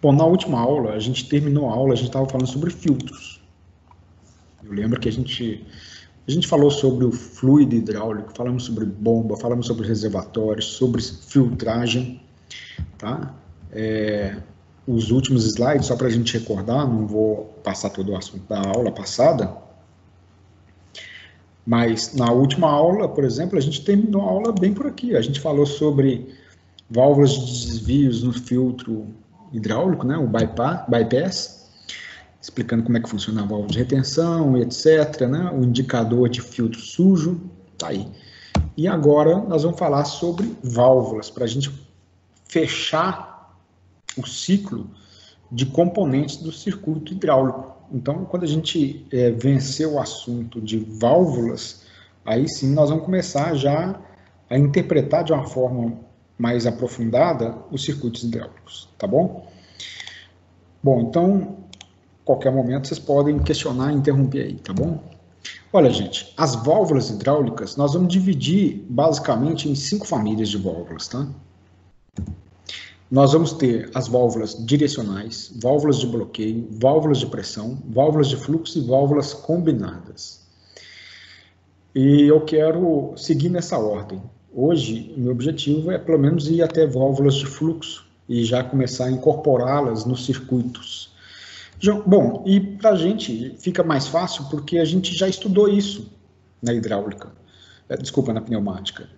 Bom, na última aula, a gente terminou a aula, a gente estava falando sobre filtros. Eu lembro que a gente falou sobre o fluido hidráulico, falamos sobre bomba, falamos sobre reservatórios, sobre filtragem, tá? Os últimos slides, só para a gente recordar, não vou passar todo o assunto da aula passada, mas na última aula, por exemplo, a gente terminou a aula bem por aqui. A gente falou sobre válvulas de desvios no filtro hidráulico, né, o bypass, explicando como é que funciona a válvula de retenção, etc., né, o indicador de filtro sujo, tá aí. E agora nós vamos falar sobre válvulas, para a gente fechar o ciclo de componentes do circuito hidráulico. Então, quando a gente vencer o assunto de válvulas, aí sim nós vamos começar já a interpretar de uma forma mais aprofundada os circuitos hidráulicos, tá bom? Bom, então, qualquer momento vocês podem questionar e interromper aí, tá bom? Olha, gente, as válvulas hidráulicas, nós vamos dividir basicamente em 5 famílias de válvulas, tá? Nós vamos ter as válvulas direcionais, válvulas de bloqueio, válvulas de pressão, válvulas de fluxo e válvulas combinadas. E eu quero seguir nessa ordem. Hoje, meu objetivo é pelo menos ir até válvulas de fluxo e já começar a incorporá-las nos circuitos. Bom, e para a gente fica mais fácil porque a gente já estudou isso na hidráulica, na pneumática.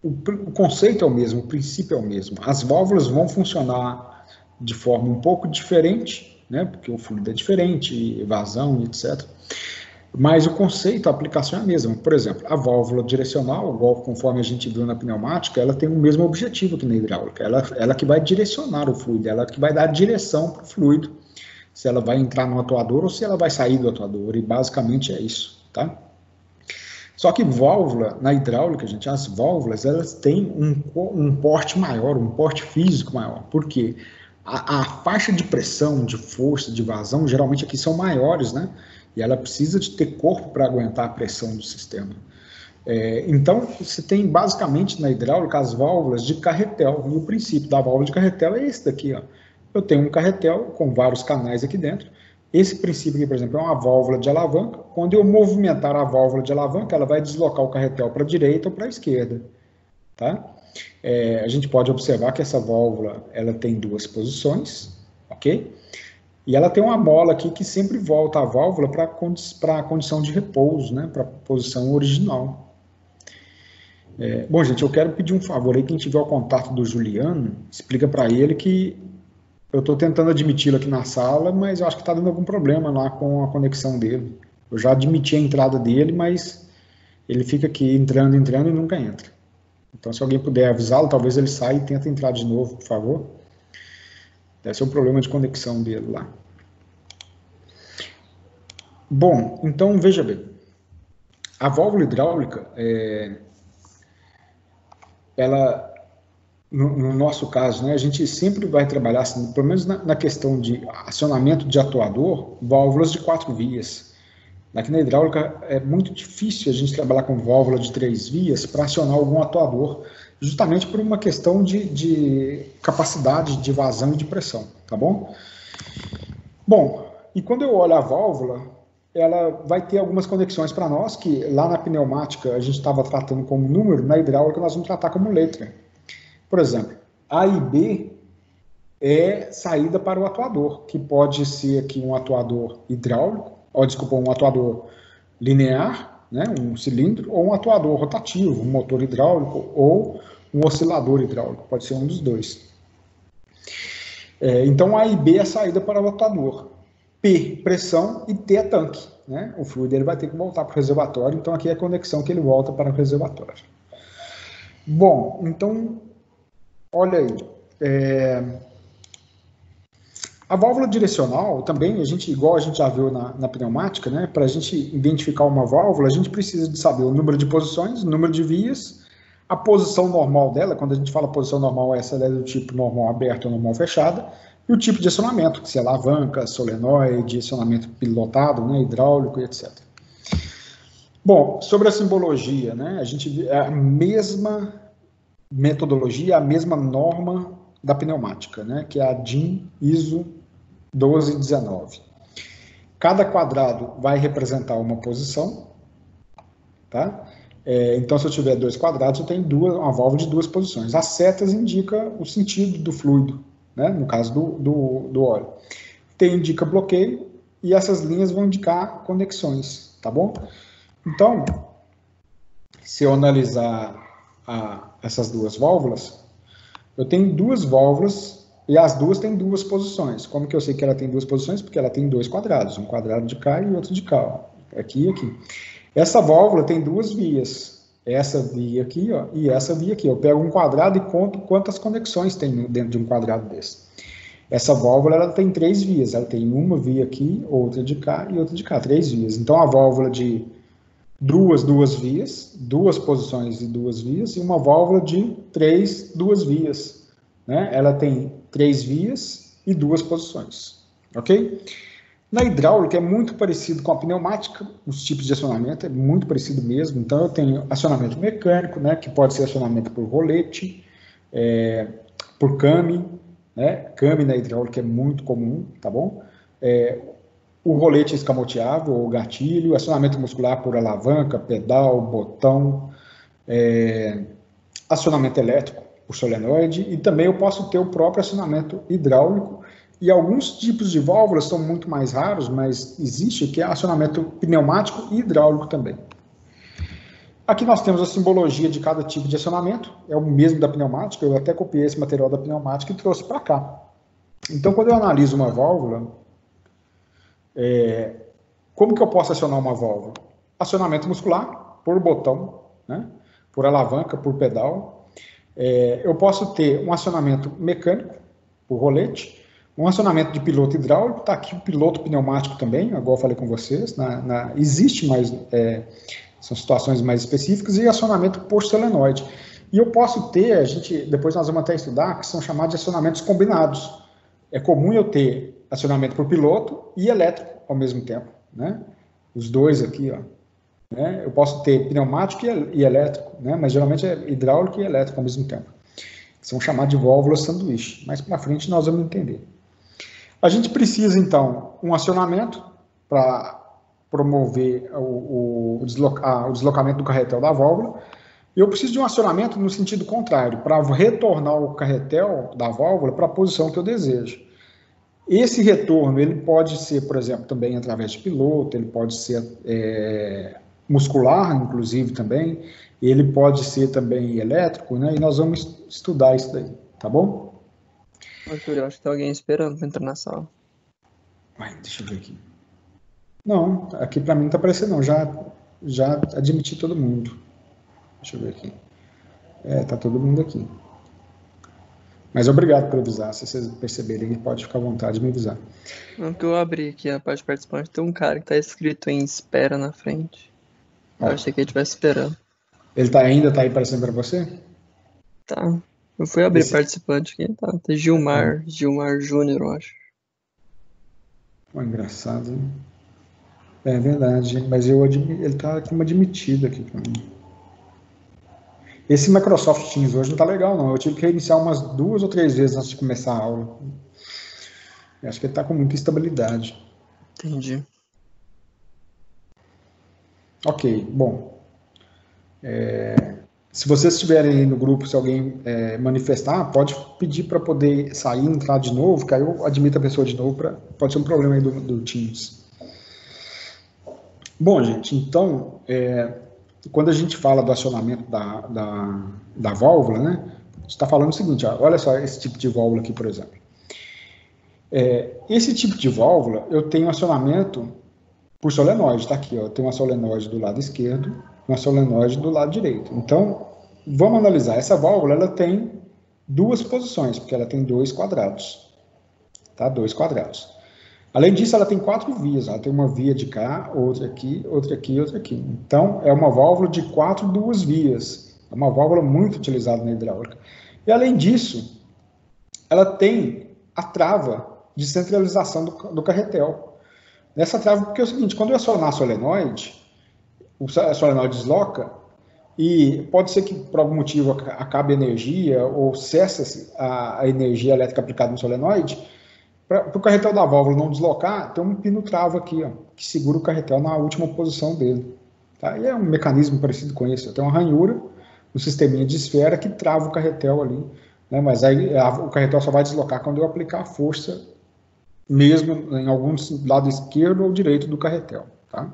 O conceito é o mesmo, o princípio é o mesmo. As válvulas vão funcionar de forma um pouco diferente, né, porque o fluido é diferente, vazão, etc. Mas o conceito, a aplicação é a mesma. Por exemplo, a válvula direcional, igual conforme a gente viu na pneumática, ela tem o mesmo objetivo que na hidráulica. Ela que vai direcionar o fluido, ela que vai dar direção para o fluido, se ela vai entrar no atuador ou se ela vai sair do atuador, e basicamente é isso, tá? Só que válvula, na hidráulica, gente, as válvulas, elas têm um porte maior, um porte físico maior. Por quê? A faixa de pressão, de força, de vazão, geralmente aqui são maiores, né? E ela precisa de ter corpo para aguentar a pressão do sistema. Então, você tem basicamente na hidráulica as válvulas de carretel. E o princípio da válvula de carretel é esse daqui, ó. Eu tenho um carretel com vários canais aqui dentro. Esse princípio aqui, por exemplo, é uma válvula de alavanca. Quando eu movimentar a válvula de alavanca, ela vai deslocar o carretel para a direita ou para a esquerda. Tá? A gente pode observar que essa válvula ela tem 2 posições, ok? E ela tem uma mola aqui que sempre volta a válvula para a condição de repouso, né? Para a posição original. Bom, gente, eu quero pedir um favor aí, quem tiver o contato do Juliano, explica para ele que eu estou tentando admiti-lo aqui na sala, mas eu acho que está dando algum problema lá com a conexão dele. Eu já admiti a entrada dele, mas ele fica aqui entrando e nunca entra. Então, se alguém puder avisá-lo, talvez ele saia e tente entrar de novo, por favor. Deve ser um problema de conexão dele lá. Bom, então, veja bem. A válvula hidráulica, ela... No nosso caso, né, a gente sempre vai trabalhar, assim, pelo menos na questão de acionamento de atuador, válvulas de 4 vias. Aqui na hidráulica é muito difícil a gente trabalhar com válvula de 3 vias para acionar algum atuador, justamente por uma questão de capacidade de vazão e de pressão, tá bom? Bom, e quando eu olho a válvula, ela vai ter algumas conexões para nós, que lá na pneumática a gente estava tratando como número, na hidráulica nós vamos tratar como letra. Por exemplo, A e B é saída para o atuador, que pode ser aqui um atuador hidráulico, um atuador linear, né, um cilindro, ou um atuador rotativo, um motor hidráulico, ou um oscilador hidráulico, pode ser um dos dois. Então, A e B é a saída para o atuador. P, pressão, e T é tanque. Né? O fluido ele vai ter que voltar para o reservatório, então aqui é a conexão que ele volta para o reservatório. Bom, então... Olha aí, a válvula direcional também, igual a gente já viu na pneumática, né, para a gente identificar uma válvula, a gente precisa de saber o número de posições, o número de vias, a posição normal dela, quando a gente fala posição normal, essa é do tipo normal aberta ou normal fechada, e o tipo de acionamento, se é alavanca, solenoide, acionamento pilotado, né, hidráulico, etc. Bom, sobre a simbologia, né, a gente vê a mesma metodologia, a mesma norma da pneumática, né, que é a DIN ISO 1219. Cada quadrado vai representar uma posição, tá? Então, se eu tiver 2 quadrados, eu tenho uma válvula de 2 posições. As setas indicam o sentido do fluido, né, no caso do óleo. Indica bloqueio e essas linhas vão indicar conexões, tá bom? Então, se eu analisar essas duas válvulas, eu tenho 2 válvulas e as duas têm 2 posições. Como que eu sei que ela tem 2 posições? Porque ela tem 2 quadrados, um quadrado de cá e outro de cá, ó, aqui e aqui. Essa válvula tem 2 vias, essa via aqui, ó, e essa via aqui. Eu pego um quadrado e conto quantas conexões tem dentro de um quadrado desse. Essa válvula ela tem 3 vias, ela tem uma via aqui, outra de cá e outra de cá, 3 vias. Então, a válvula de duas vias, 2 posições e 2 vias, e uma válvula de 2 vias, né? Ela tem 3 vias e 2 posições, ok? Na hidráulica é muito parecido com a pneumática, os tipos de acionamento é muito parecido mesmo. Então eu tenho acionamento mecânico, né, que pode ser acionamento por rolete, por came, né? Came na hidráulica é muito comum, tá bom? O rolete escamoteável ou gatilho, acionamento muscular por alavanca, pedal, botão, acionamento elétrico por solenoide, e também eu posso ter o próprio acionamento hidráulico. E alguns tipos de válvulas são muito mais raros, mas existe que é acionamento pneumático e hidráulico também. Aqui nós temos a simbologia de cada tipo de acionamento, é o mesmo da pneumática, eu até copiei esse material da pneumática e trouxe para cá. Então, quando eu analiso uma válvula, como que eu posso acionar uma válvula? Acionamento muscular, por botão, né? Por alavanca, por pedal. Eu posso ter um acionamento mecânico, por rolete, um acionamento de piloto hidráulico, está aqui o piloto pneumático também, igual eu falei com vocês, existe mais, são situações mais específicas, e acionamento por solenoide. E eu posso ter, depois nós vamos até estudar, que são chamados de acionamentos combinados. É comum eu ter acionamento por piloto e elétrico ao mesmo tempo, né? Os dois aqui, ó. Né? Eu posso ter pneumático e elétrico, né? Mas geralmente é hidráulico e elétrico ao mesmo tempo. São chamados de válvulas sanduíche. Mais para frente nós vamos entender. A gente precisa, então, um acionamento para promover o deslocamento do carretel da válvula. E eu preciso de um acionamento no sentido contrário, para retornar o carretel da válvula para a posição que eu desejo. Esse retorno, ele pode ser, por exemplo, também através de piloto, ele pode ser muscular, inclusive, também, ele pode ser também elétrico, né? E nós vamos estudar isso daí, tá bom? Arthur, eu acho que tem alguém esperando para entrar na sala. Deixa eu ver aqui. Não, aqui para mim não está aparecendo não, já admiti todo mundo. Deixa eu ver aqui. Tá todo mundo aqui. Mas obrigado por avisar, se vocês perceberem, pode ficar à vontade de me avisar. Não, que eu abri aqui a parte participante, tem um cara que tá escrito em espera na frente. Eu achei que ele estivesse esperando. Ele ainda tá aí aparecendo para você? Tá. Eu fui abrir participante aqui, tá? Tem Gilmar Júnior, eu acho. Engraçado, hein? É verdade, mas ele tá como admitido aqui para mim. Esse Microsoft Teams hoje não tá legal, não. Eu tive que reiniciar umas 2 ou 3 vezes antes de começar a aula. Eu acho que ele tá com muita instabilidade. Entendi. Ok, bom. Se vocês estiverem aí no grupo, se alguém manifestar, pode pedir para poder sair e entrar de novo, que aí eu admito a pessoa de novo, pode ser um problema aí do Teams. Bom, gente, então, quando a gente fala do acionamento da válvula, né, a gente está falando o seguinte, ó, olha só esse tipo de válvula aqui, por exemplo. Esse tipo de válvula, eu tenho acionamento por solenoide, tá aqui, ó, eu tenho uma solenoide do lado esquerdo, uma solenoide do lado direito. Então, vamos analisar. Essa válvula, ela tem 2 posições, porque ela tem 2 quadrados, tá? 2 quadrados. Além disso, ela tem 4 vias. Ela tem uma via de cá, outra aqui, outra aqui, outra aqui. Então, é uma válvula de 2 vias. É uma válvula muito utilizada na hidráulica. E, além disso, ela tem a trava de centralização do carretel. Nessa trava, porque é o seguinte, quando eu acionar a solenoide, o solenoide desloca, e pode ser que por algum motivo acabe a energia ou cessa a energia elétrica aplicada no solenoide. Para o carretel da válvula não deslocar, tem um pino travo aqui, ó, que segura o carretel na última posição dele. Tá? E é um mecanismo parecido com esse. Tem uma ranhura no sisteminha de esfera que trava o carretel ali, né? Mas aí o carretel só vai deslocar quando eu aplicar a força, mesmo em algum lado esquerdo ou direito do carretel. Tá?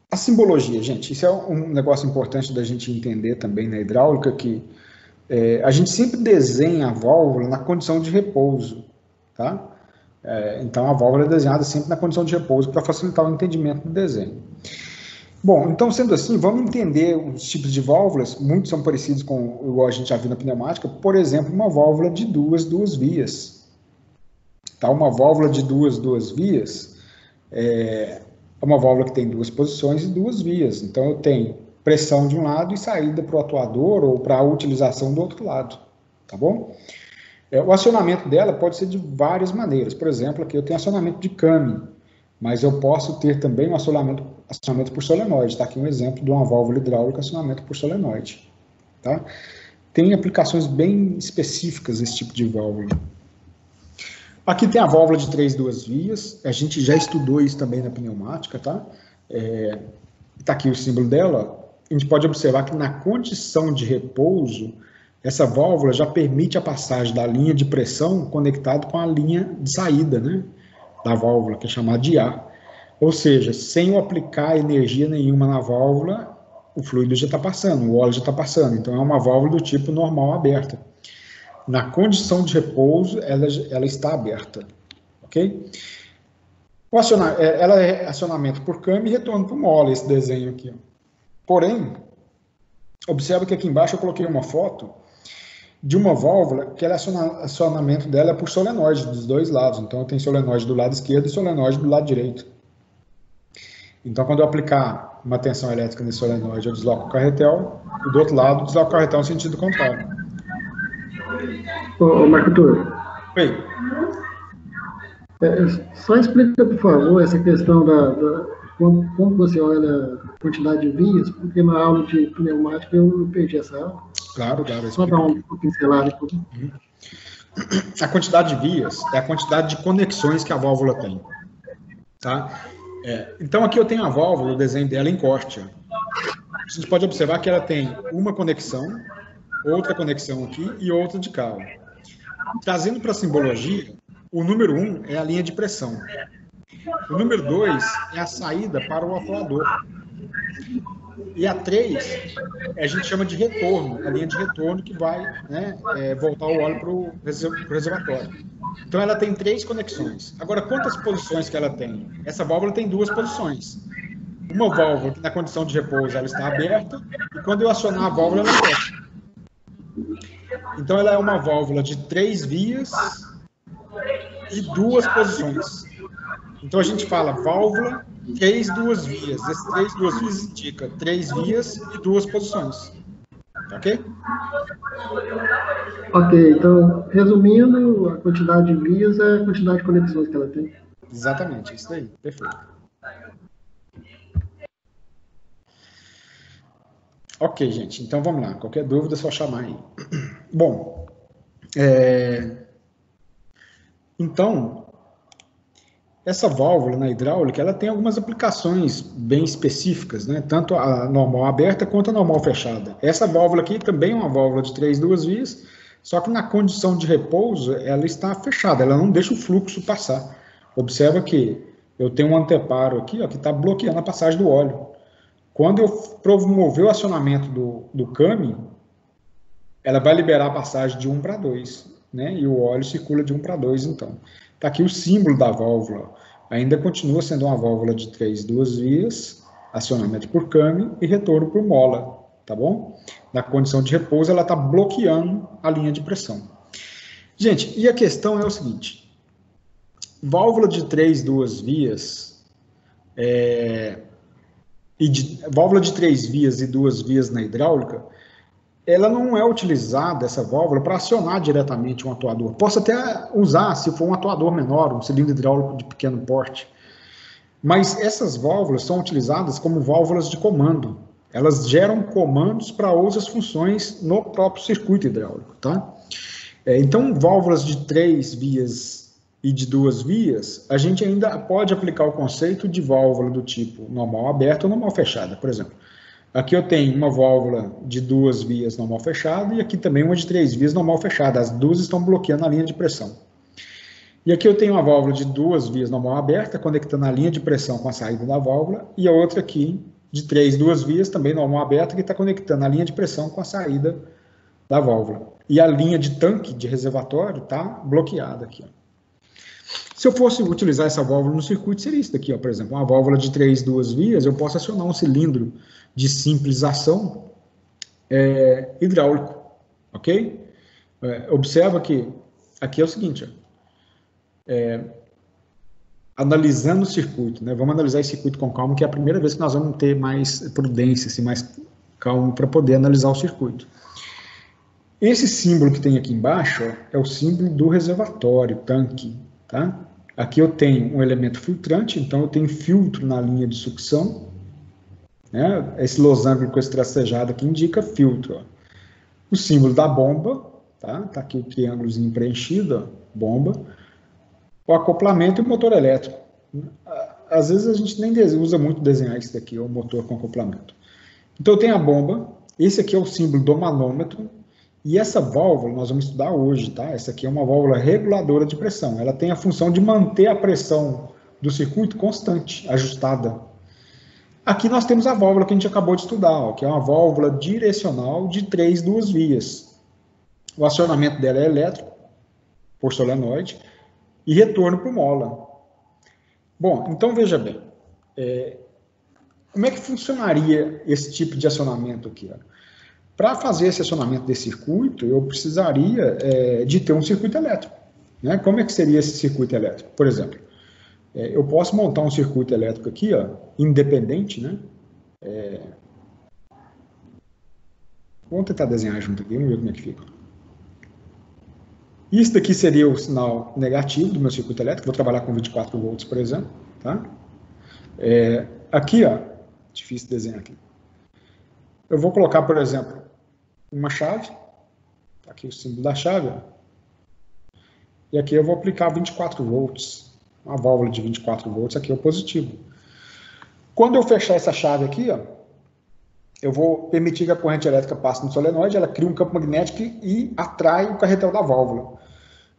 A simbologia, gente, isso é um negócio importante da gente entender também na hidráulica, que a gente sempre desenha a válvula na condição de repouso, tá? Então a válvula é desenhada sempre na condição de repouso para facilitar o entendimento do desenho. Bom, então sendo assim, vamos entender os tipos de válvulas. Muitos são parecidos com igual a gente já viu na pneumática. Por exemplo, uma válvula de duas vias. Tá? Uma válvula de duas vias é uma válvula que tem duas posições e duas vias. Então eu tenho pressão de um lado e saída para o atuador ou para a utilização do outro lado, tá bom? O acionamento dela pode ser de várias maneiras. Por exemplo, aqui eu tenho acionamento de câmbio, mas eu posso ter também um acionamento por solenoide. Está aqui um exemplo de uma válvula hidráulica acionamento por solenoide. Tá? Tem aplicações bem específicas desse tipo de válvula. Aqui tem a válvula de 3 vias. A gente já estudou isso também na pneumática. Tá? Está aqui o símbolo dela. A gente pode observar que na condição de repouso, essa válvula já permite a passagem da linha de pressão conectado com a linha de saída, né, da válvula, que é chamada de ar. Ou seja, sem eu aplicar energia nenhuma na válvula, o fluido já está passando, o óleo já está passando. Então é uma válvula do tipo normal aberta. Na condição de repouso, ela está aberta. Ok? Ela é acionamento por câmbio e retorno por mola, esse desenho aqui. Ó. Porém, observa que aqui embaixo eu coloquei uma foto de uma válvula que o acionamento dela é por solenoide dos dois lados. Então, eu tenho solenoide do lado esquerdo e solenoide do lado direito. Então, quando eu aplicar uma tensão elétrica nesse solenoide, eu desloco o carretel, e do outro lado, desloco o carretel no sentido contrário. Ô Marco Arthur. Oi. Só explica, por favor, essa questão como você olha a quantidade de vias, porque na aula de pneumática eu perdi essa aula. Claro. Só dar uma pincelada. A quantidade de vias é a quantidade de conexões que a válvula tem. Tá? Então, aqui eu tenho a válvula, o desenho dela em corte. A gente pode observar que ela tem uma conexão, outra conexão aqui e outra de cá. Trazendo para a simbologia, o número 1 é a linha de pressão. O número 2 é a saída para o atuador. E a 3 a gente chama de retorno, a linha de retorno que vai, né, voltar o óleo para o reservatório. Então ela tem 3 conexões. Agora, quantas posições que ela tem? Essa válvula tem 2 posições. Uma válvula que na condição de repouso ela está aberta, e quando eu acionar a válvula ela fecha. Então ela é uma válvula de 3 vias e 2 posições. Então a gente fala válvula 2 vias. Esse 2 vias indica 3 vias e 2 posições. Ok? Ok, então, resumindo, a quantidade de vias é a quantidade de conexões que ela tem. Exatamente, isso daí, perfeito. Ok, gente, então vamos lá. Qualquer dúvida é só chamar aí. Bom, então, essa válvula na hidráulica, ela tem algumas aplicações bem específicas, né? Tanto a normal aberta quanto a normal fechada. Essa válvula aqui também é uma válvula de 2 vias, só que na condição de repouso, ela está fechada, ela não deixa o fluxo passar. Observa que eu tenho um anteparo aqui, ó, que está bloqueando a passagem do óleo. Quando eu promover o acionamento do câmbio, ela vai liberar a passagem de 1 para 2, né? E o óleo circula de 1 para 2, então. Está aqui o símbolo da válvula. Ainda continua sendo uma válvula de 2 vias, acionamento por câmbio e retorno por mola, tá bom? Na condição de repouso, ela está bloqueando a linha de pressão. Gente, e a questão é o seguinte. Válvula de 2 vias, válvula de 3 vias e 2 vias na hidráulica, ela não é utilizada, essa válvula, para acionar diretamente um atuador. Posso até usar, se for um atuador menor, um cilindro hidráulico de pequeno porte. Mas essas válvulas são utilizadas como válvulas de comando. Elas geram comandos para outras funções no próprio circuito hidráulico, tá? Então, válvulas de 3 vias e de 2 vias, a gente ainda pode aplicar o conceito de válvula do tipo normal aberta ou normal fechada, por exemplo. Aqui eu tenho uma válvula de 2 vias normal fechada e aqui também uma de 3 vias normal fechada. As duas estão bloqueando a linha de pressão. E aqui eu tenho uma válvula de 2 vias normal aberta, conectando a linha de pressão com a saída da válvula, e a outra aqui de 2 vias, também normal aberta, que está conectando a linha de pressão com a saída da válvula. E a linha de tanque de reservatório está bloqueada aqui, ó. Se eu fosse utilizar essa válvula no circuito, seria isso daqui, ó, por exemplo, uma válvula de 2 vias, eu posso acionar um cilindro de simples ação hidráulico, ok? Observa que aqui é o seguinte, ó, analisando o circuito, né? Vamos analisar esse circuito com calma, que é a primeira vez que nós vamos ter mais prudência, assim, mais calma para poder analisar o circuito. Esse símbolo que tem aqui embaixo, ó, é o símbolo do reservatório, tanque, tá? Aqui eu tenho um elemento filtrante, então eu tenho filtro na linha de sucção, né? Esse losango com esse tracejado aqui indica filtro, ó. O símbolo da bomba, tá? Tá aqui o triângulozinho preenchido, ó, bomba. O acoplamento e o motor elétrico. Às vezes a gente nem usa muito desenhar isso daqui, o motor com acoplamento. Então eu tenho a bomba, esse aqui é o símbolo do manômetro, e essa válvula nós vamos estudar hoje, tá? Essa aqui é uma válvula reguladora de pressão. Ela tem a função de manter a pressão do circuito constante, ajustada. Aqui nós temos a válvula que a gente acabou de estudar, ó, que é uma válvula direcional de 2 vias. O acionamento dela é elétrico, por solenoide, e retorno para o mola. Bom, então veja bem, como é que funcionaria esse tipo de acionamento aqui? Para fazer esse acionamento desse circuito, eu precisaria de ter um circuito elétrico, né? Como é que seria esse circuito elétrico? Por exemplo, eu posso montar um circuito elétrico aqui, ó, independente, né? Vamos tentar desenhar junto aqui, vamos ver como é que fica. Isso daqui seria o sinal negativo do meu circuito elétrico. Vou trabalhar com 24 volts, por exemplo. Tá? Aqui, ó, difícil desenhar aqui. Eu vou colocar, por exemplo, uma chave. Aqui o símbolo da chave. Ó. E aqui eu vou aplicar 24 volts. Uma válvula de 24 volts. Aqui é o positivo. Quando eu fechar essa chave aqui, ó, eu vou permitir que a corrente elétrica passe no solenoide. Ela cria um campo magnético e atrai o carretel da válvula.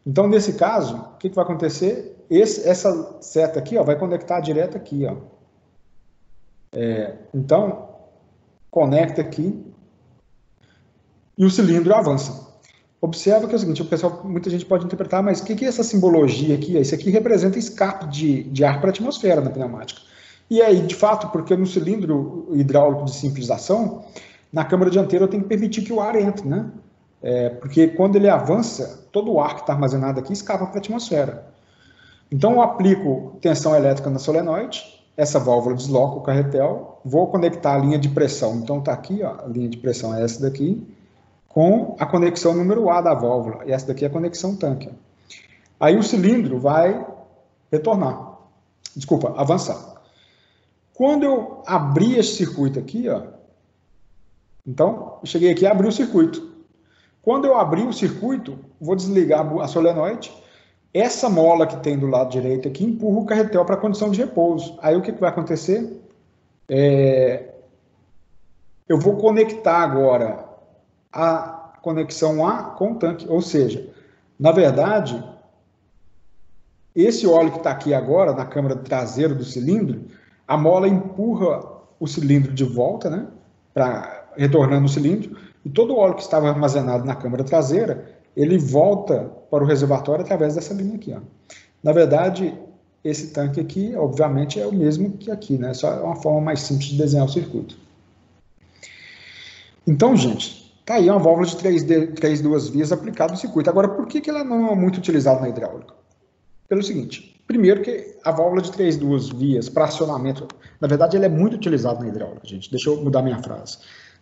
Então, nesse caso, o que vai acontecer? Essa seta aqui, ó, vai conectar direto aqui, ó. Então, conecta aqui e o cilindro avança. Observa que é o seguinte, muita gente pode interpretar, mas o que é essa simbologia aqui? Isso aqui representa escape de ar para a atmosfera na pneumática. E aí, de fato, porque no cilindro hidráulico de simples ação, na câmara dianteira eu tenho que permitir que o ar entre, né? Porque quando ele avança, todo o ar que está armazenado aqui escapa para a atmosfera. Então eu aplico tensão elétrica na solenoide, essa válvula desloca o carretel, vou conectar a linha de pressão, então está aqui, ó, a linha de pressão é essa daqui, com a conexão número A da válvula, e essa daqui é a conexão tanque. Aí o cilindro vai avançar. Quando eu abrir esse circuito aqui, ó, então eu cheguei aqui e abri o circuito. Quando eu abrir o circuito, vou desligar a solenoide. Essa mola que tem do lado direito aqui empurra o carretel para a condição de repouso. Aí o que vai acontecer? Eu vou conectar agora a conexão A com o tanque. Ou seja, na verdade, esse óleo que está aqui agora, na câmara traseira do cilindro, a mola empurra o cilindro de volta, né, retornando o cilindro, e todo o óleo que estava armazenado na câmara traseira, ele volta para o reservatório através dessa linha aqui, ó. Na verdade, esse tanque aqui, obviamente, é o mesmo que aqui, né? Só é uma forma mais simples de desenhar o circuito. Então, gente, tá aí uma válvula de 2 vias aplicada no circuito. Agora, por que ela não é muito utilizada na hidráulica? Pelo seguinte, primeiro que a válvula de 2 vias para acionamento, na verdade, ela é muito utilizada na hidráulica, gente. Deixa eu mudar minha frase.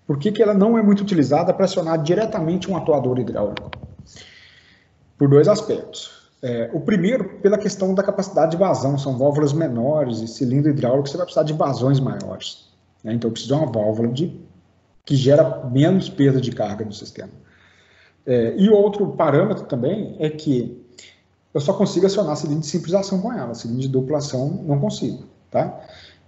Por que ela não é muito utilizada para acionar diretamente um atuador hidráulico? Por 2 aspectos. O primeiro, pela questão da capacidade de vazão, são válvulas menores e cilindro hidráulico, você vai precisar de vazões maiores, né? Então, eu preciso de uma válvula que gera menos perda de carga no sistema. E outro parâmetro também é que eu só consigo acionar cilindro de simples ação com ela, cilindro de dupla ação não consigo, tá?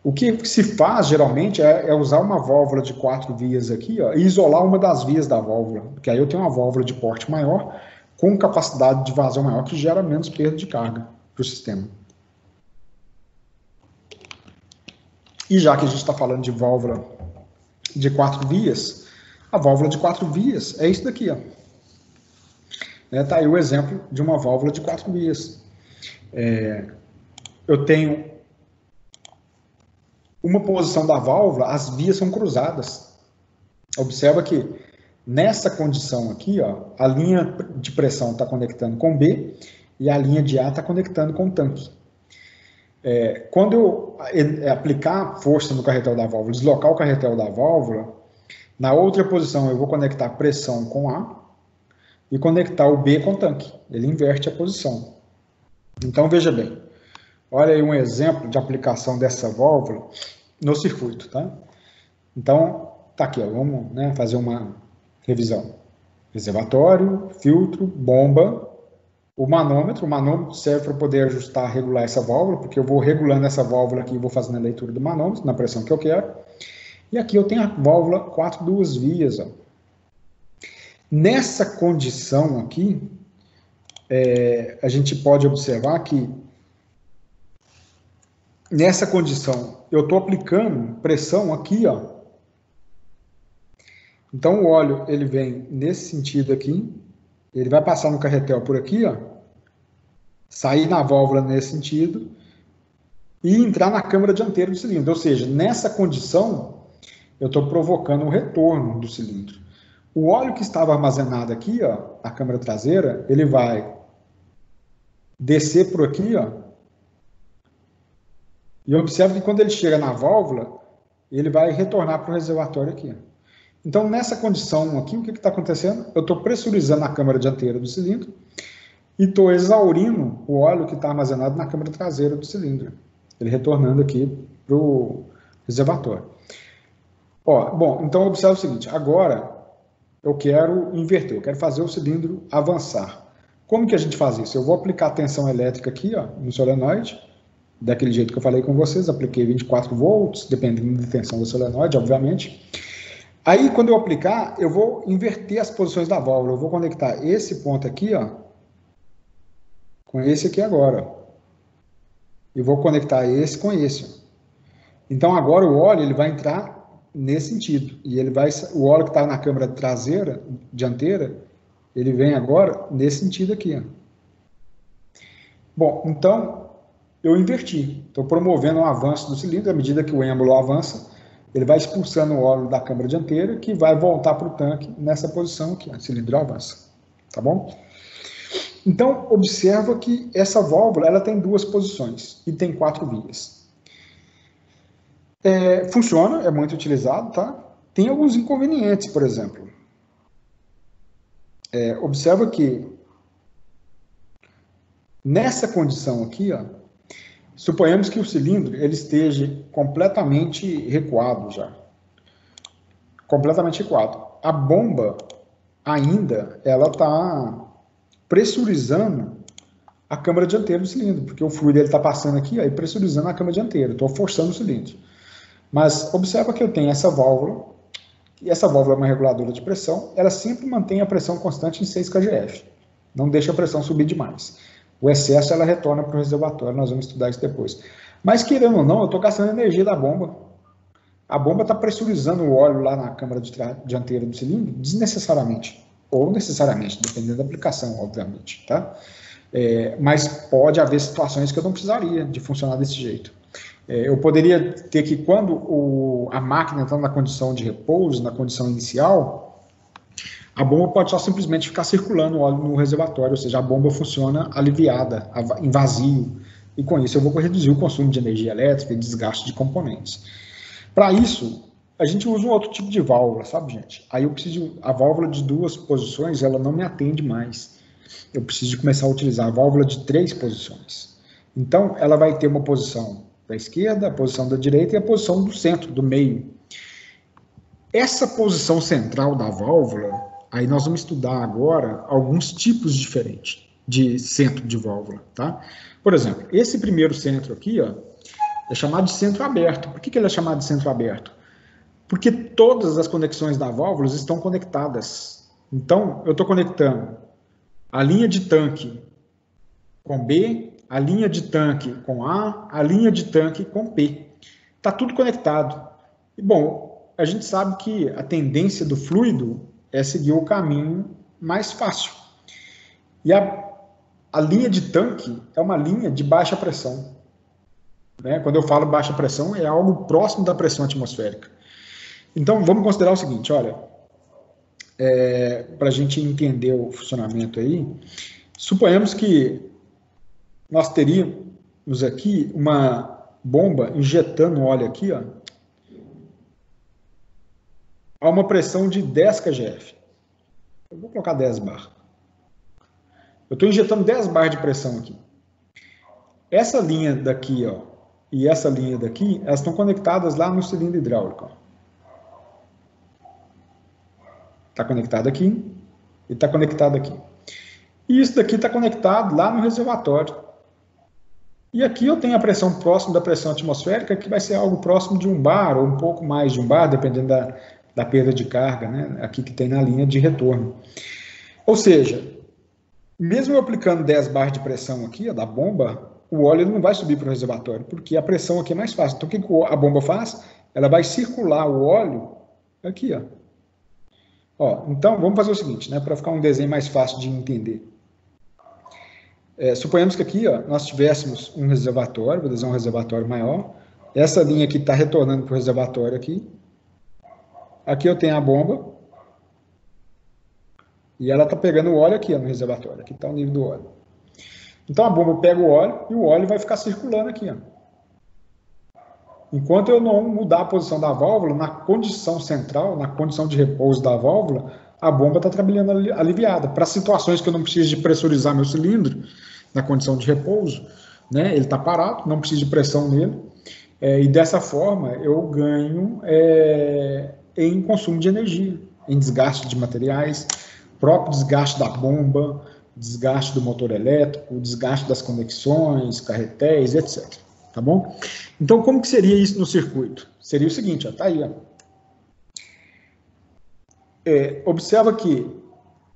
O que se faz, geralmente, é usar uma válvula de 4 vias aqui, ó, e isolar uma das vias da válvula, porque aí eu tenho uma válvula de porte maior, com capacidade de vazão maior, que gera menos perda de carga para o sistema. E já que a gente está falando de válvula de 4 vias, a válvula de 4 vias é isso daqui, ó. Tá aí o exemplo de uma válvula de 4 vias. Eu tenho uma posição da válvula, as vias são cruzadas. Observa que nessa condição aqui, ó, a linha de pressão está conectando com B e a linha de A está conectando com o tanque. Quando eu aplicar força no carretel da válvula, deslocar o carretel da válvula, na outra posição eu vou conectar pressão com A e conectar o B com o tanque. Ele inverte a posição. Então, veja bem. Olha aí um exemplo de aplicação dessa válvula no circuito, tá? Então, tá aqui, ó, vamos, né, fazer uma revisão. Reservatório, filtro, bomba, o manômetro serve para poder ajustar, regular essa válvula, porque eu vou regulando essa válvula aqui e vou fazendo a leitura do manômetro, na pressão que eu quero. E aqui eu tenho a válvula 4 duas vias, ó. Nessa condição aqui, a gente pode observar que nessa condição eu estou aplicando pressão aqui, ó. Então o óleo ele vem nesse sentido aqui, ele vai passar no carretel por aqui, ó, sair na válvula nesse sentido e entrar na câmara dianteira do cilindro. Ou seja, nessa condição eu estou provocando um retorno do cilindro. O óleo que estava armazenado aqui, ó, na câmara traseira, ele vai descer por aqui, ó, e observa que quando ele chega na válvula, ele vai retornar para o reservatório aqui. Então, nessa condição aqui, o que está acontecendo? Eu estou pressurizando a câmara dianteira do cilindro e estou exaurindo o óleo que está armazenado na câmara traseira do cilindro. Ele retornando aqui para o reservatório. Bom, então observa o seguinte, agora eu quero inverter, eu quero fazer o cilindro avançar. Como que a gente faz isso? Eu vou aplicar tensão elétrica aqui, ó, no solenoide, daquele jeito que eu falei com vocês, apliquei 24 volts, dependendo da tensão do solenoide, obviamente. Aí, quando eu aplicar, eu vou inverter as posições da válvula, eu vou conectar esse ponto aqui, ó, com esse aqui agora, ó. E vou conectar esse com esse, ó. Então, agora o óleo ele vai entrar nesse sentido, e o óleo que está na câmara traseira, dianteira, ele vem agora nesse sentido aqui, ó. Bom, então eu inverti, estou promovendo um avanço do cilindro. À medida que o êmbolo avança, ele vai expulsando o óleo da câmara dianteira, que vai voltar para o tanque nessa posição aqui, ó, o cilindro avança, tá bom? Então observa que essa válvula ela tem 2 posições e tem 4 vias. Funciona, é muito utilizado, tá? Tem alguns inconvenientes, por exemplo. Observa que nessa condição aqui, ó, suponhamos que o cilindro ele esteja completamente recuado já. Completamente recuado. A bomba ainda ela está pressurizando a câmara dianteira do cilindro, porque o fluido está passando aqui ó, e pressurizando a câmara dianteira. Estou forçando o cilindro. Mas observa que eu tenho essa válvula, e essa válvula é uma reguladora de pressão, ela sempre mantém a pressão constante em 6 kgf, não deixa a pressão subir demais. O excesso ela retorna para o reservatório, nós vamos estudar isso depois. Mas querendo ou não, eu estou gastando energia da bomba. A bomba está pressurizando o óleo lá na câmara dianteira do cilindro desnecessariamente, ou necessariamente, dependendo da aplicação, obviamente. Tá? Mas pode haver situações que eu não precisaria de funcionar desse jeito. Eu poderia ter que, quando a máquina está na condição de repouso, na condição inicial, a bomba pode só simplesmente ficar circulando o óleo no reservatório, ou seja, a bomba funciona aliviada, em vazio, e com isso eu vou reduzir o consumo de energia elétrica e desgaste de componentes. Para isso, a gente usa um outro tipo de válvula, sabe, gente? Aí eu preciso, a válvula de 2 posições, ela não me atende mais. eu preciso de começar a utilizar a válvula de 3 posições. Então, ela vai ter uma posição da esquerda, a posição da direita e a posição do centro, do meio. Essa posição central da válvula, aí nós vamos estudar agora alguns tipos diferentes de centro de válvula, tá? Por exemplo, esse primeiro centro aqui, ó, é chamado de centro aberto. Por que ele é chamado de centro aberto? Porque todas as conexões da válvula estão conectadas. Então, eu estou conectando a linha de tanque com B, a linha de tanque com a linha de tanque com P. Está tudo conectado. E, bom, a gente sabe que a tendência do fluido é seguir o caminho mais fácil. E a linha de tanque é uma linha de baixa pressão. Né? Quando eu falo baixa pressão, é algo próximo da pressão atmosférica. Então, vamos considerar o seguinte, olha, para a gente entender o funcionamento aí, suponhamos que nós teríamos aqui uma bomba injetando óleo aqui, ó, a uma pressão de 10 kgf. Eu vou colocar 10 bar. Eu estou injetando 10 bar de pressão aqui. Essa linha daqui, ó, e essa linha daqui, elas estão conectadas lá no cilindro hidráulico. Está conectado aqui e está conectado aqui. E isso daqui está conectado lá no reservatório. E aqui eu tenho a pressão próxima da pressão atmosférica, que vai ser algo próximo de 1 bar, ou um pouco mais de 1 bar, dependendo da perda de carga, né? Aqui que tem na linha de retorno. Ou seja, mesmo eu aplicando 10 bar de pressão aqui, ó, da bomba, o óleo não vai subir para o reservatório, porque a pressão aqui é mais fácil. Então, o que a bomba faz? Ela vai circular o óleo aqui, ó. Então, vamos fazer o seguinte, né, para ficar um desenho mais fácil de entender. Suponhamos que aqui, ó, nós tivéssemos um reservatório, vou desenhar um reservatório maior. Essa linha aqui está retornando para o reservatório aqui. Aqui eu tenho a bomba. E ela está pegando o óleo aqui, ó, no reservatório. Aqui está o nível do óleo. Então a bomba pega o óleo e o óleo vai ficar circulando aqui, ó. Enquanto eu não mudar a posição da válvula, na condição central, na condição de repouso da válvula, a bomba está trabalhando aliviada. Para situações que eu não preciso de pressurizar meu cilindro, na condição de repouso, né, ele está parado, não preciso de pressão nele, e dessa forma eu ganho em consumo de energia, em desgaste de materiais, próprio desgaste da bomba, desgaste do motor elétrico, desgaste das conexões, carretéis, etc. Tá bom? Então, como que seria isso no circuito? Seria o seguinte, ó, tá aí, ó. Observa que,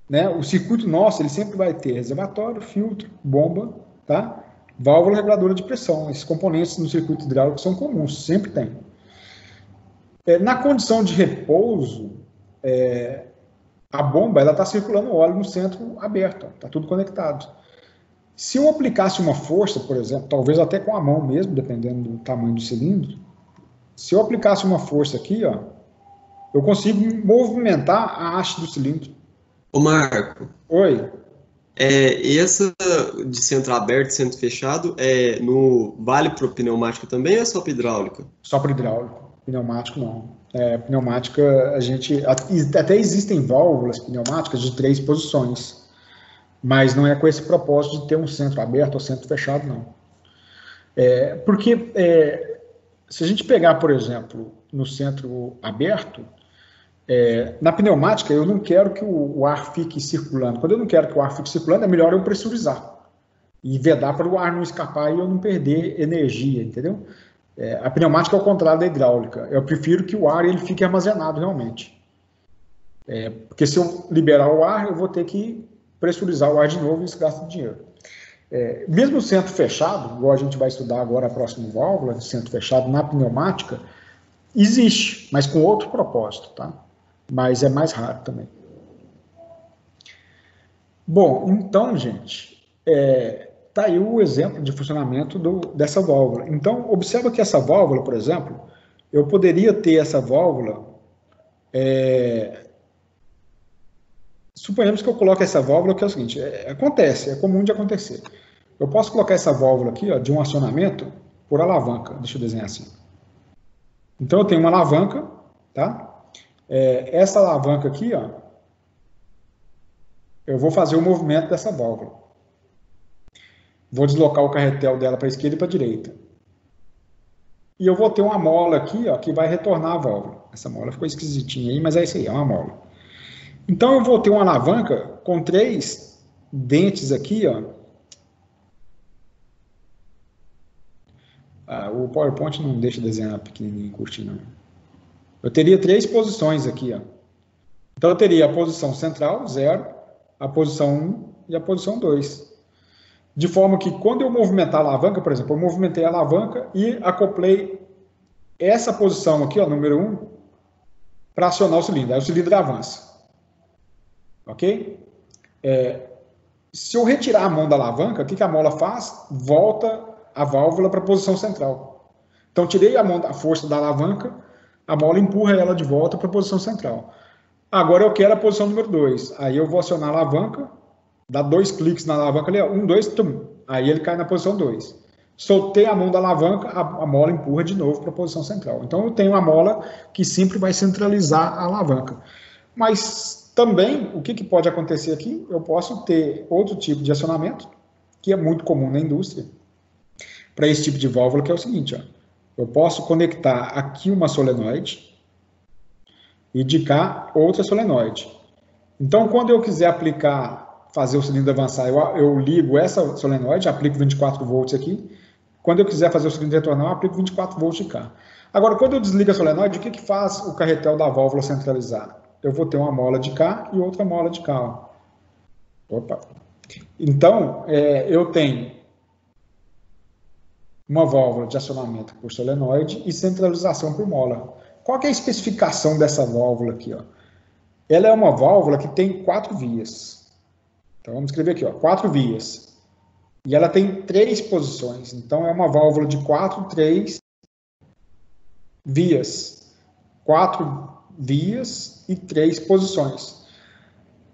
né, o circuito nosso, ele sempre vai ter reservatório, filtro, bomba, tá? Válvula reguladora de pressão. Esses componentes no circuito hidráulico são comuns, sempre tem. Na condição de repouso, a bomba está circulando óleo no centro aberto, está tudo conectado. Se eu aplicasse uma força, por exemplo, talvez até com a mão mesmo, dependendo do tamanho do cilindro, se eu aplicasse uma força aqui, ó, eu consigo movimentar a haste do cilindro. Ô Marco. Oi. Essa de centro aberto, centro fechado, vale para o pneumático também ou é só para hidráulica? Só para hidráulico. Pneumático não. Pneumática, até existem válvulas pneumáticas de 3 posições, mas não é com esse propósito de ter um centro aberto ou centro fechado, não. Porque se a gente pegar, por exemplo, no centro aberto, na pneumática eu não quero que o ar fique circulando. Quando eu não quero que o ar fique circulando, é melhor eu pressurizar e vedar para o ar não escapar e eu não perder energia, entendeu? A pneumática é o contrário da hidráulica. Eu prefiro que o ar ele fique armazenado realmente. Porque se eu liberar o ar, eu vou ter que pressurizar o ar de novo e isso gasta dinheiro. Mesmo o centro fechado, igual a gente vai estudar agora a próxima válvula, centro fechado na pneumática, existe, mas com outro propósito, tá? Mas é mais raro também. Bom, então, gente, tá aí o exemplo de funcionamento dessa válvula. Então, observa que essa válvula, por exemplo, eu poderia ter essa válvula, suponhamos que eu coloque essa válvula, que é o seguinte, acontece, é comum de acontecer. Eu posso colocar essa válvula aqui, ó, de um acionamento por alavanca, deixa eu desenhar assim. Então, eu tenho uma alavanca, tá? Essa alavanca aqui, ó, eu vou fazer o movimento dessa válvula. Vou deslocar o carretel dela para a esquerda e para a direita. E eu vou ter uma mola aqui, ó, que vai retornar a válvula. Essa mola ficou esquisitinha aí, mas é isso aí, é uma mola. Então eu vou ter uma alavanca com 3 dentes aqui, ó. O PowerPoint não deixa desenhar pequenininho, curtinho, não. Eu teria 3 posições aqui, ó. Então eu teria a posição central, 0, a posição 1 e a posição 2. De forma que quando eu movimentar a alavanca, por exemplo, eu movimentei a alavanca e acoplei essa posição aqui, ó, número 1, para acionar o cilindro. Aí o cilindro avança. Ok? Se eu retirar a mão da alavanca, o que a mola faz? Volta a válvula para a posição central. Então, tirei a força da alavanca, a mola empurra ela de volta para a posição central. Agora eu quero a posição número 2. Aí eu vou acionar a alavanca, dar 2 cliques na alavanca ali, 1, 2, tum. Aí ele cai na posição 2. Soltei a mão da alavanca, a mola empurra de novo para a posição central. Então eu tenho uma mola que sempre vai centralizar a alavanca. Mas também, o que pode acontecer aqui? Eu posso ter outro tipo de acionamento, que é muito comum na indústria, para esse tipo de válvula, que é o seguinte, ó. Eu posso conectar aqui uma solenoide e de cá outra solenoide. Então, quando eu quiser fazer o cilindro avançar, eu ligo essa solenoide, aplico 24 volts aqui. Quando eu quiser fazer o cilindro retornar, eu aplico 24 volts de cá. Agora, quando eu desligo a solenoide, o que faz o carretel da válvula centralizar? Eu vou ter uma mola de cá e outra mola de cá. Ó. Opa. Então, eu tenho uma válvula de acionamento por solenoide e centralização por mola. Qual que é a especificação dessa válvula aqui? Ó? Ela é uma válvula que tem 4 vias. Então, vamos escrever aqui, ó, 4 vias. E ela tem 3 posições. Então, é uma válvula de 3 vias. 4 vias e 3 posições.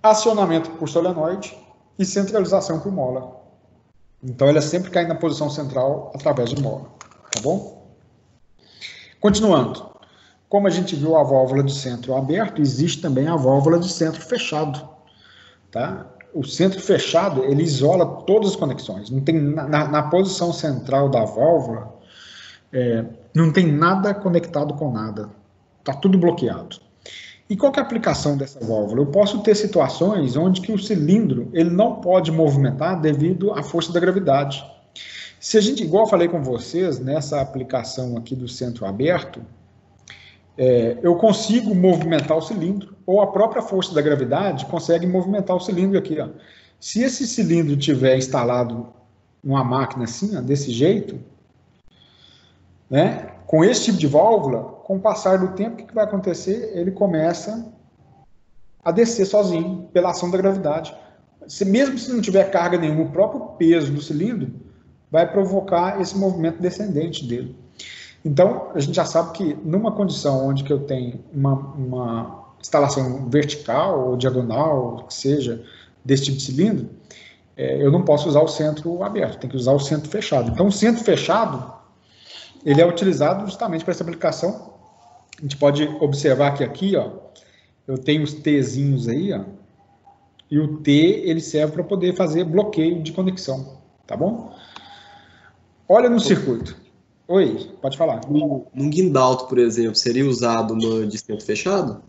Acionamento por solenoide e centralização por mola. Então, ela sempre cai na posição central através de mola. Tá bom? Continuando. Como a gente viu a válvula de centro aberto, existe também a válvula de centro fechado. Tá? O centro fechado, ele isola todas as conexões. Não tem, na posição central da válvula, não tem nada conectado com nada. Está tudo bloqueado. E qual que é a aplicação dessa válvula? Eu posso ter situações onde que o cilindro ele não pode movimentar devido à força da gravidade. Se a gente, igual eu falei com vocês, nessa aplicação aqui do centro aberto, eu consigo movimentar o cilindro, ou a própria força da gravidade consegue movimentar o cilindro aqui. Ó. Se esse cilindro tiver instalado numa máquina assim, ó, desse jeito, né, com esse tipo de válvula, com o passar do tempo, o que vai acontecer? Ele começa a descer sozinho, pela ação da gravidade. Mesmo se não tiver carga nenhuma, o próprio peso do cilindro vai provocar esse movimento descendente dele. Então, a gente já sabe que numa condição onde que eu tenho uma instalação vertical ou diagonal, que seja, desse tipo de cilindro, eu não posso usar o centro aberto, tem que usar o centro fechado. Então, o centro fechado, ele é utilizado justamente para essa aplicação. A gente pode observar que aqui, ó, eu tenho os Tzinhos aí, ó, e o T, ele serve para poder fazer bloqueio de conexão, tá bom? Olha no circuito. Oi, pode falar. Num guindalto, por exemplo, seria usado uma de centro fechado?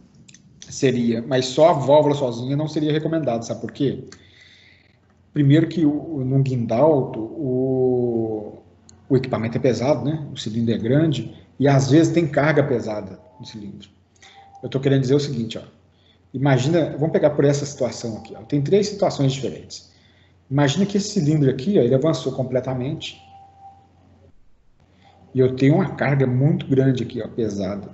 Seria, mas só a válvula sozinha não seria recomendado, sabe por quê? Primeiro que num guindalto, o equipamento é pesado, né? O cilindro é grande e às vezes tem carga pesada no cilindro. Eu estou querendo dizer o seguinte, ó. Imagina, vamos pegar por essa situação aqui, ó. Tem 3 situações diferentes. Imagina que esse cilindro aqui, ó, ele avançou completamente e eu tenho uma carga muito grande aqui, ó, pesada.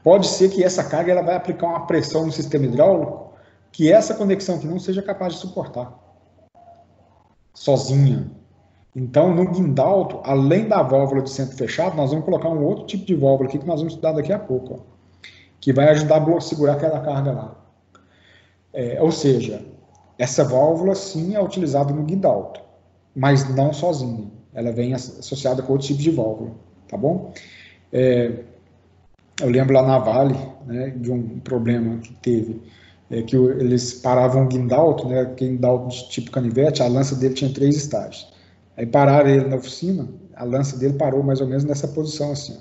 Pode ser que essa carga ela vai aplicar uma pressão no sistema hidráulico que essa conexão aqui não seja capaz de suportar sozinha. Então, no guindalto, além da válvula de centro fechado, nós vamos colocar um outro tipo de válvula aqui que nós vamos estudar daqui a pouco, ó, que vai ajudar a segurar aquela carga lá. Ou seja, essa válvula sim é utilizada no guindalto, mas não sozinha. Ela vem associada com outro tipo de válvula, tá bom? Eu lembro lá na Vale, né, de um problema que teve que eles paravam o guindalto, né, guindalto de tipo canivete, a lança dele tinha 3 estágios. Aí pararam ele na oficina, a lança dele parou mais ou menos nessa posição assim.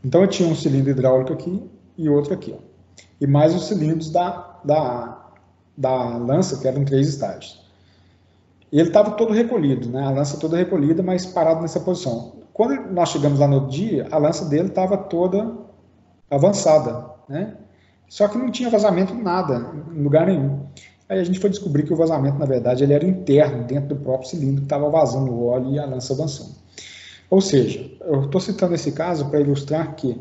Então eu tinha um cilindro hidráulico aqui e outro aqui, ó. E mais os cilindros da lança, que eram 3 estágios. E ele estava todo recolhido, né? A lança toda recolhida, mas parado nessa posição. Quando nós chegamos lá no dia, a lança dele estava toda avançada, né? Só que não tinha vazamento nada, em lugar nenhum. Aí a gente foi descobrir que o vazamento, na verdade, ele era interno, dentro do próprio cilindro, que estava vazando o óleo e a lança avançando. Ou seja, eu estou citando esse caso para ilustrar que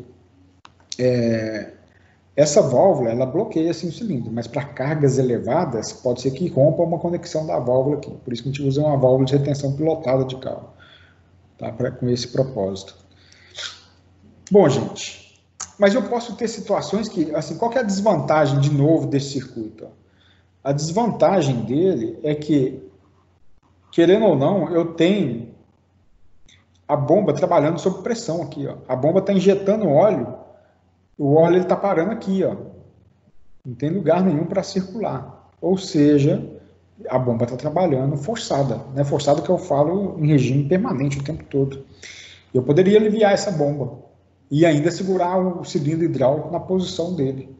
essa válvula, ela bloqueia assim o cilindro, mas para cargas elevadas, pode ser que rompa uma conexão da válvula aqui. Por isso que a gente usa uma válvula de retenção pilotada de carro, tá? Com esse propósito. Bom, gente, mas eu posso ter situações que, assim, qual que é a desvantagem, de novo, desse circuito? A desvantagem dele é que, querendo ou não, eu tenho a bomba trabalhando sob pressão aqui, ó. A bomba está injetando óleo, o óleo está parando aqui, ó. Não tem lugar nenhum para circular. Ou seja, a bomba está trabalhando forçada, né? Forçada que eu falo em regime permanente o tempo todo. Eu poderia aliviar essa bomba e ainda segurar o cilindro hidráulico na posição dele.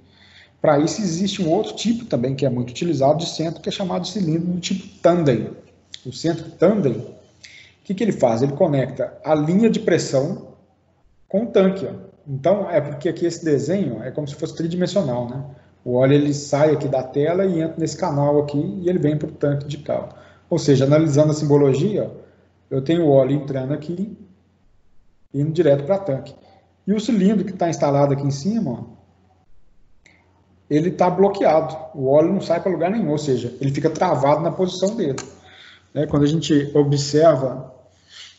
Para isso existe um outro tipo também que é muito utilizado de centro, que é chamado de cilindro do tipo tandem. O centro tandem, o que ele faz? Ele conecta a linha de pressão com o tanque, ó. Então, é porque aqui esse desenho é como se fosse tridimensional, né? O óleo ele sai aqui da tela e entra nesse canal aqui e ele vem para o tanque de carro. Ou seja, analisando a simbologia, eu tenho o óleo entrando aqui, indo direto para o tanque. E o cilindro que está instalado aqui em cima, ó, ele está bloqueado. O óleo não sai para lugar nenhum, ou seja, ele fica travado na posição dele. Quando a gente observa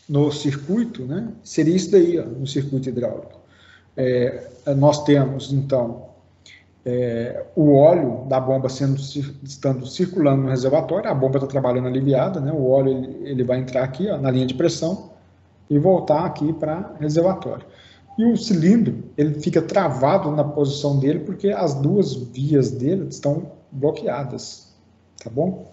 no circuito, né, seria isso daí, ó, no circuito hidráulico. Nós temos, então, o óleo da bomba estando circulando no reservatório, a bomba está trabalhando aliviada, né, o óleo ele vai entrar aqui, ó, na linha de pressão e voltar aqui para o reservatório. E o cilindro ele fica travado na posição dele porque as duas vias dele estão bloqueadas, tá bom?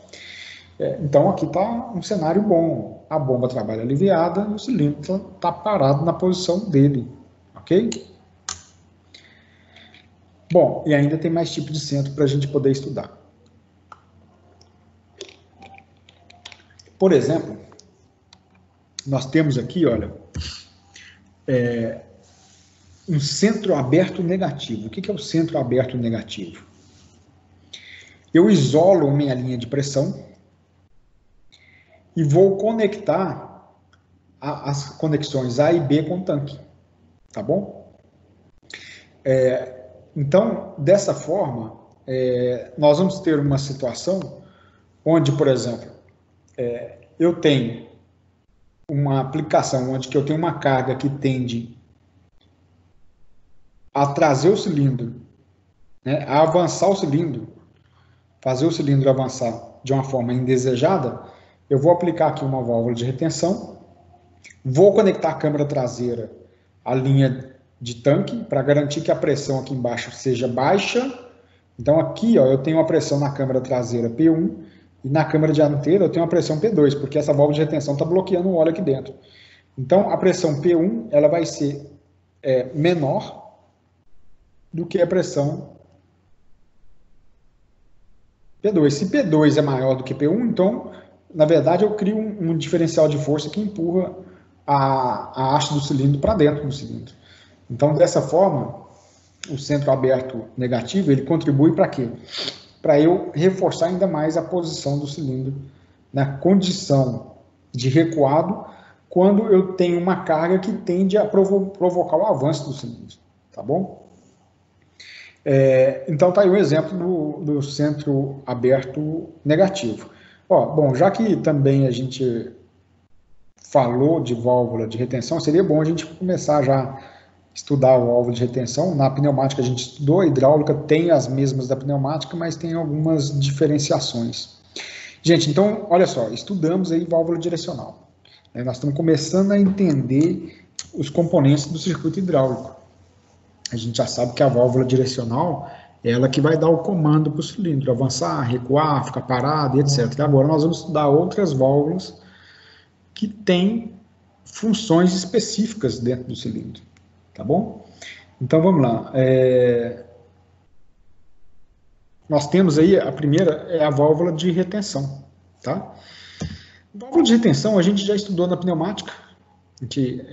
Então aqui está um cenário bom, a bomba trabalha aliviada e o cilindro está parado na posição dele, ok? Bom, e ainda tem mais tipo de centro para a gente poder estudar. Por exemplo, nós temos aqui, olha, um centro aberto negativo. O que é o centro aberto negativo? Eu isolo minha linha de pressão e vou conectar as conexões A e B com o tanque, tá bom? Então, dessa forma, nós vamos ter uma situação onde, por exemplo, eu tenho uma aplicação onde que eu tenho uma carga que tende a trazer o cilindro, né, a avançar o cilindro, fazer o cilindro avançar de uma forma indesejada, eu vou aplicar aqui uma válvula de retenção, vou conectar a câmara traseira à linha de tanque para garantir que a pressão aqui embaixo seja baixa. Então aqui, ó, eu tenho uma pressão na câmara traseira P1 e na câmara dianteira eu tenho uma pressão P2, porque essa válvula de retenção está bloqueando o óleo aqui dentro. Então a pressão P1 ela vai ser menor do que a pressão P2. Se P2 é maior do que P1, então, na verdade, eu crio um diferencial de força que empurra a haste do cilindro para dentro do cilindro. Então, dessa forma, o centro aberto negativo, ele contribui para quê? Para eu reforçar ainda mais a posição do cilindro na condição de recuado, quando eu tenho uma carga que tende a provocar o avanço do cilindro, tá bom? Então, tá aí um exemplo do centro aberto negativo. Bom, já que também a gente falou de válvula de retenção, seria bom a gente começar já a estudar a válvula de retenção. Na pneumática a gente estudou, a hidráulica tem as mesmas da pneumática, mas tem algumas diferenciações. Gente, então, olha só, estudamos aí válvula direcional. Nós estamos começando a entender os componentes do circuito hidráulico. A gente já sabe que a válvula direcional ela que vai dar o comando para o cilindro, avançar, recuar, ficar parado, etc. Agora nós vamos estudar outras válvulas que têm funções específicas dentro do cilindro, tá bom? Então vamos lá. Nós temos aí, a primeira é a válvula de retenção, tá? Válvula de retenção a gente já estudou na pneumática, a gente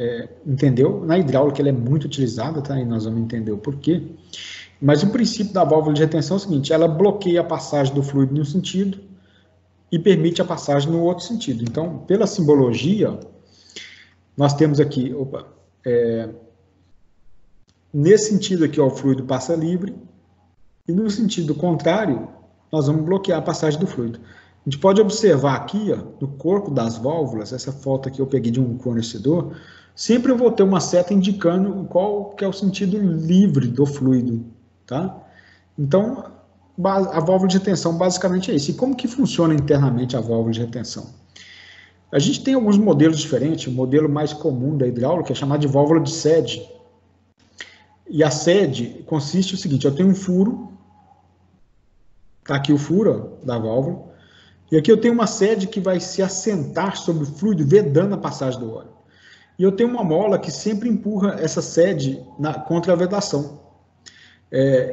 entendeu, na hidráulica ela é muito utilizada, tá? E nós vamos entender o porquê. Mas o princípio da válvula de retenção é o seguinte, ela bloqueia a passagem do fluido em um sentido e permite a passagem no outro sentido. Então, pela simbologia, nós temos aqui, nesse sentido aqui, ó, o fluido passa livre, e no sentido contrário, nós vamos bloquear a passagem do fluido. A gente pode observar aqui, ó, no corpo das válvulas, essa foto aqui eu peguei de um fornecedor, sempre eu vou ter uma seta indicando qual que é o sentido livre do fluido, tá? Então, a válvula de retenção basicamente é isso. E como que funciona internamente a válvula de retenção? A gente tem alguns modelos diferentes. O modelo mais comum da hidráulica é chamado de válvula de sede. E a sede consiste no seguinte, eu tenho um furo, tá aqui o furo da válvula, e aqui eu tenho uma sede que vai se assentar sobre o fluido, vedando a passagem do óleo. E eu tenho uma mola que sempre empurra essa sede contra a vedação.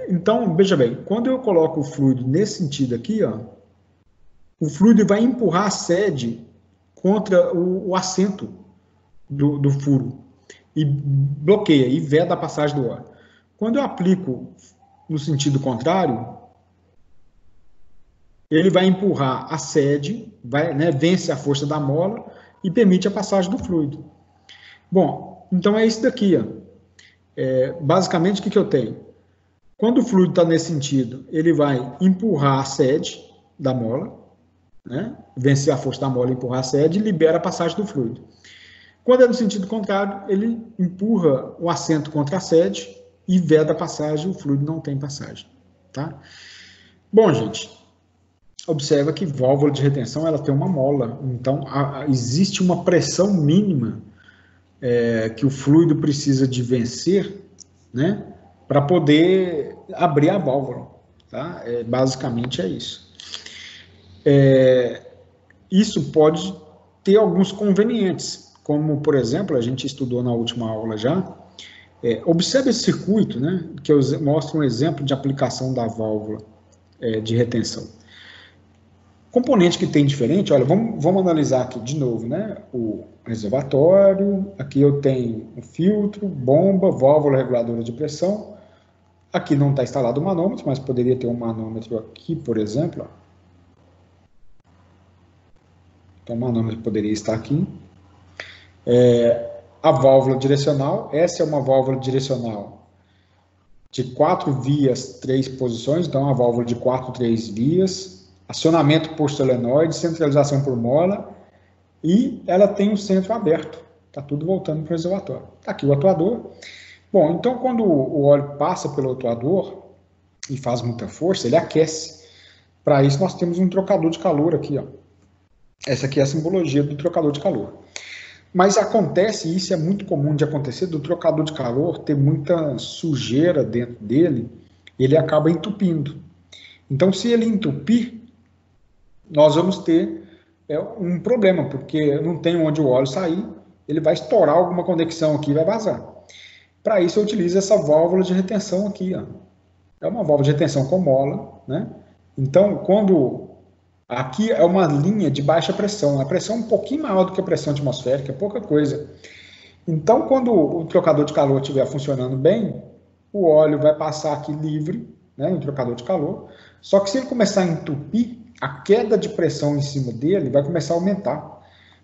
Então, veja bem, quando eu coloco o fluido nesse sentido aqui, ó, o fluido vai empurrar a sede contra o assento do furo e bloqueia, e veda a passagem do óleo. Quando eu aplico no sentido contrário, ele vai empurrar a sede, vence a força da mola e permite a passagem do fluido. Bom, então é isso daqui, ó. Basicamente, o que eu tenho? Quando o fluido está nesse sentido, ele vai empurrar a sede da mola, né? Vencer a força da mola e empurrar a sede e libera a passagem do fluido. Quando é no sentido contrário, ele empurra o assento contra a sede e veda a passagem, o fluido não tem passagem, tá? Bom, gente, observa que válvula de retenção ela tem uma mola, então existe uma pressão mínima que o fluido precisa de vencer, né? Para poder abrir a válvula, tá? Basicamente é isso. Isso pode ter alguns convenientes, como, por exemplo, a gente estudou na última aula já, observe esse circuito, né, que eu mostro um exemplo de aplicação da válvula de retenção. Componente que tem diferente, olha, vamos analisar aqui de novo, né, o reservatório, aqui eu tenho o filtro, bomba, válvula reguladora de pressão. Aqui não está instalado o manômetro, mas poderia ter um manômetro aqui, por exemplo. Então, o manômetro poderia estar aqui. A válvula direcional, essa é uma válvula direcional de 4 vias, 3 posições, então a válvula de 4, 3 vias, acionamento por solenoide, centralização por mola, e ela tem o centro aberto, está tudo voltando para o reservatório. Está aqui o atuador. Bom, então quando o óleo passa pelo atuador e faz muita força, ele aquece. Para isso nós temos um trocador de calor aqui, ó. Essa aqui é a simbologia do trocador de calor. Mas acontece, e isso é muito comum de acontecer, do trocador de calor ter muita sujeira dentro dele, ele acaba entupindo. Então, se ele entupir, nós vamos ter um problema, porque não tem onde o óleo sair, ele vai estourar alguma conexão aqui e vai vazar. Para isso, eu utilizo essa válvula de retenção aqui, ó. É uma válvula de retenção com mola, né? Então, aqui é uma linha de baixa pressão, a pressão é um pouquinho maior do que a pressão atmosférica, é pouca coisa. Então, quando o trocador de calor estiver funcionando bem, o óleo vai passar aqui livre, né, no trocador de calor, só que se ele começar a entupir, a queda de pressão em cima dele vai começar a aumentar.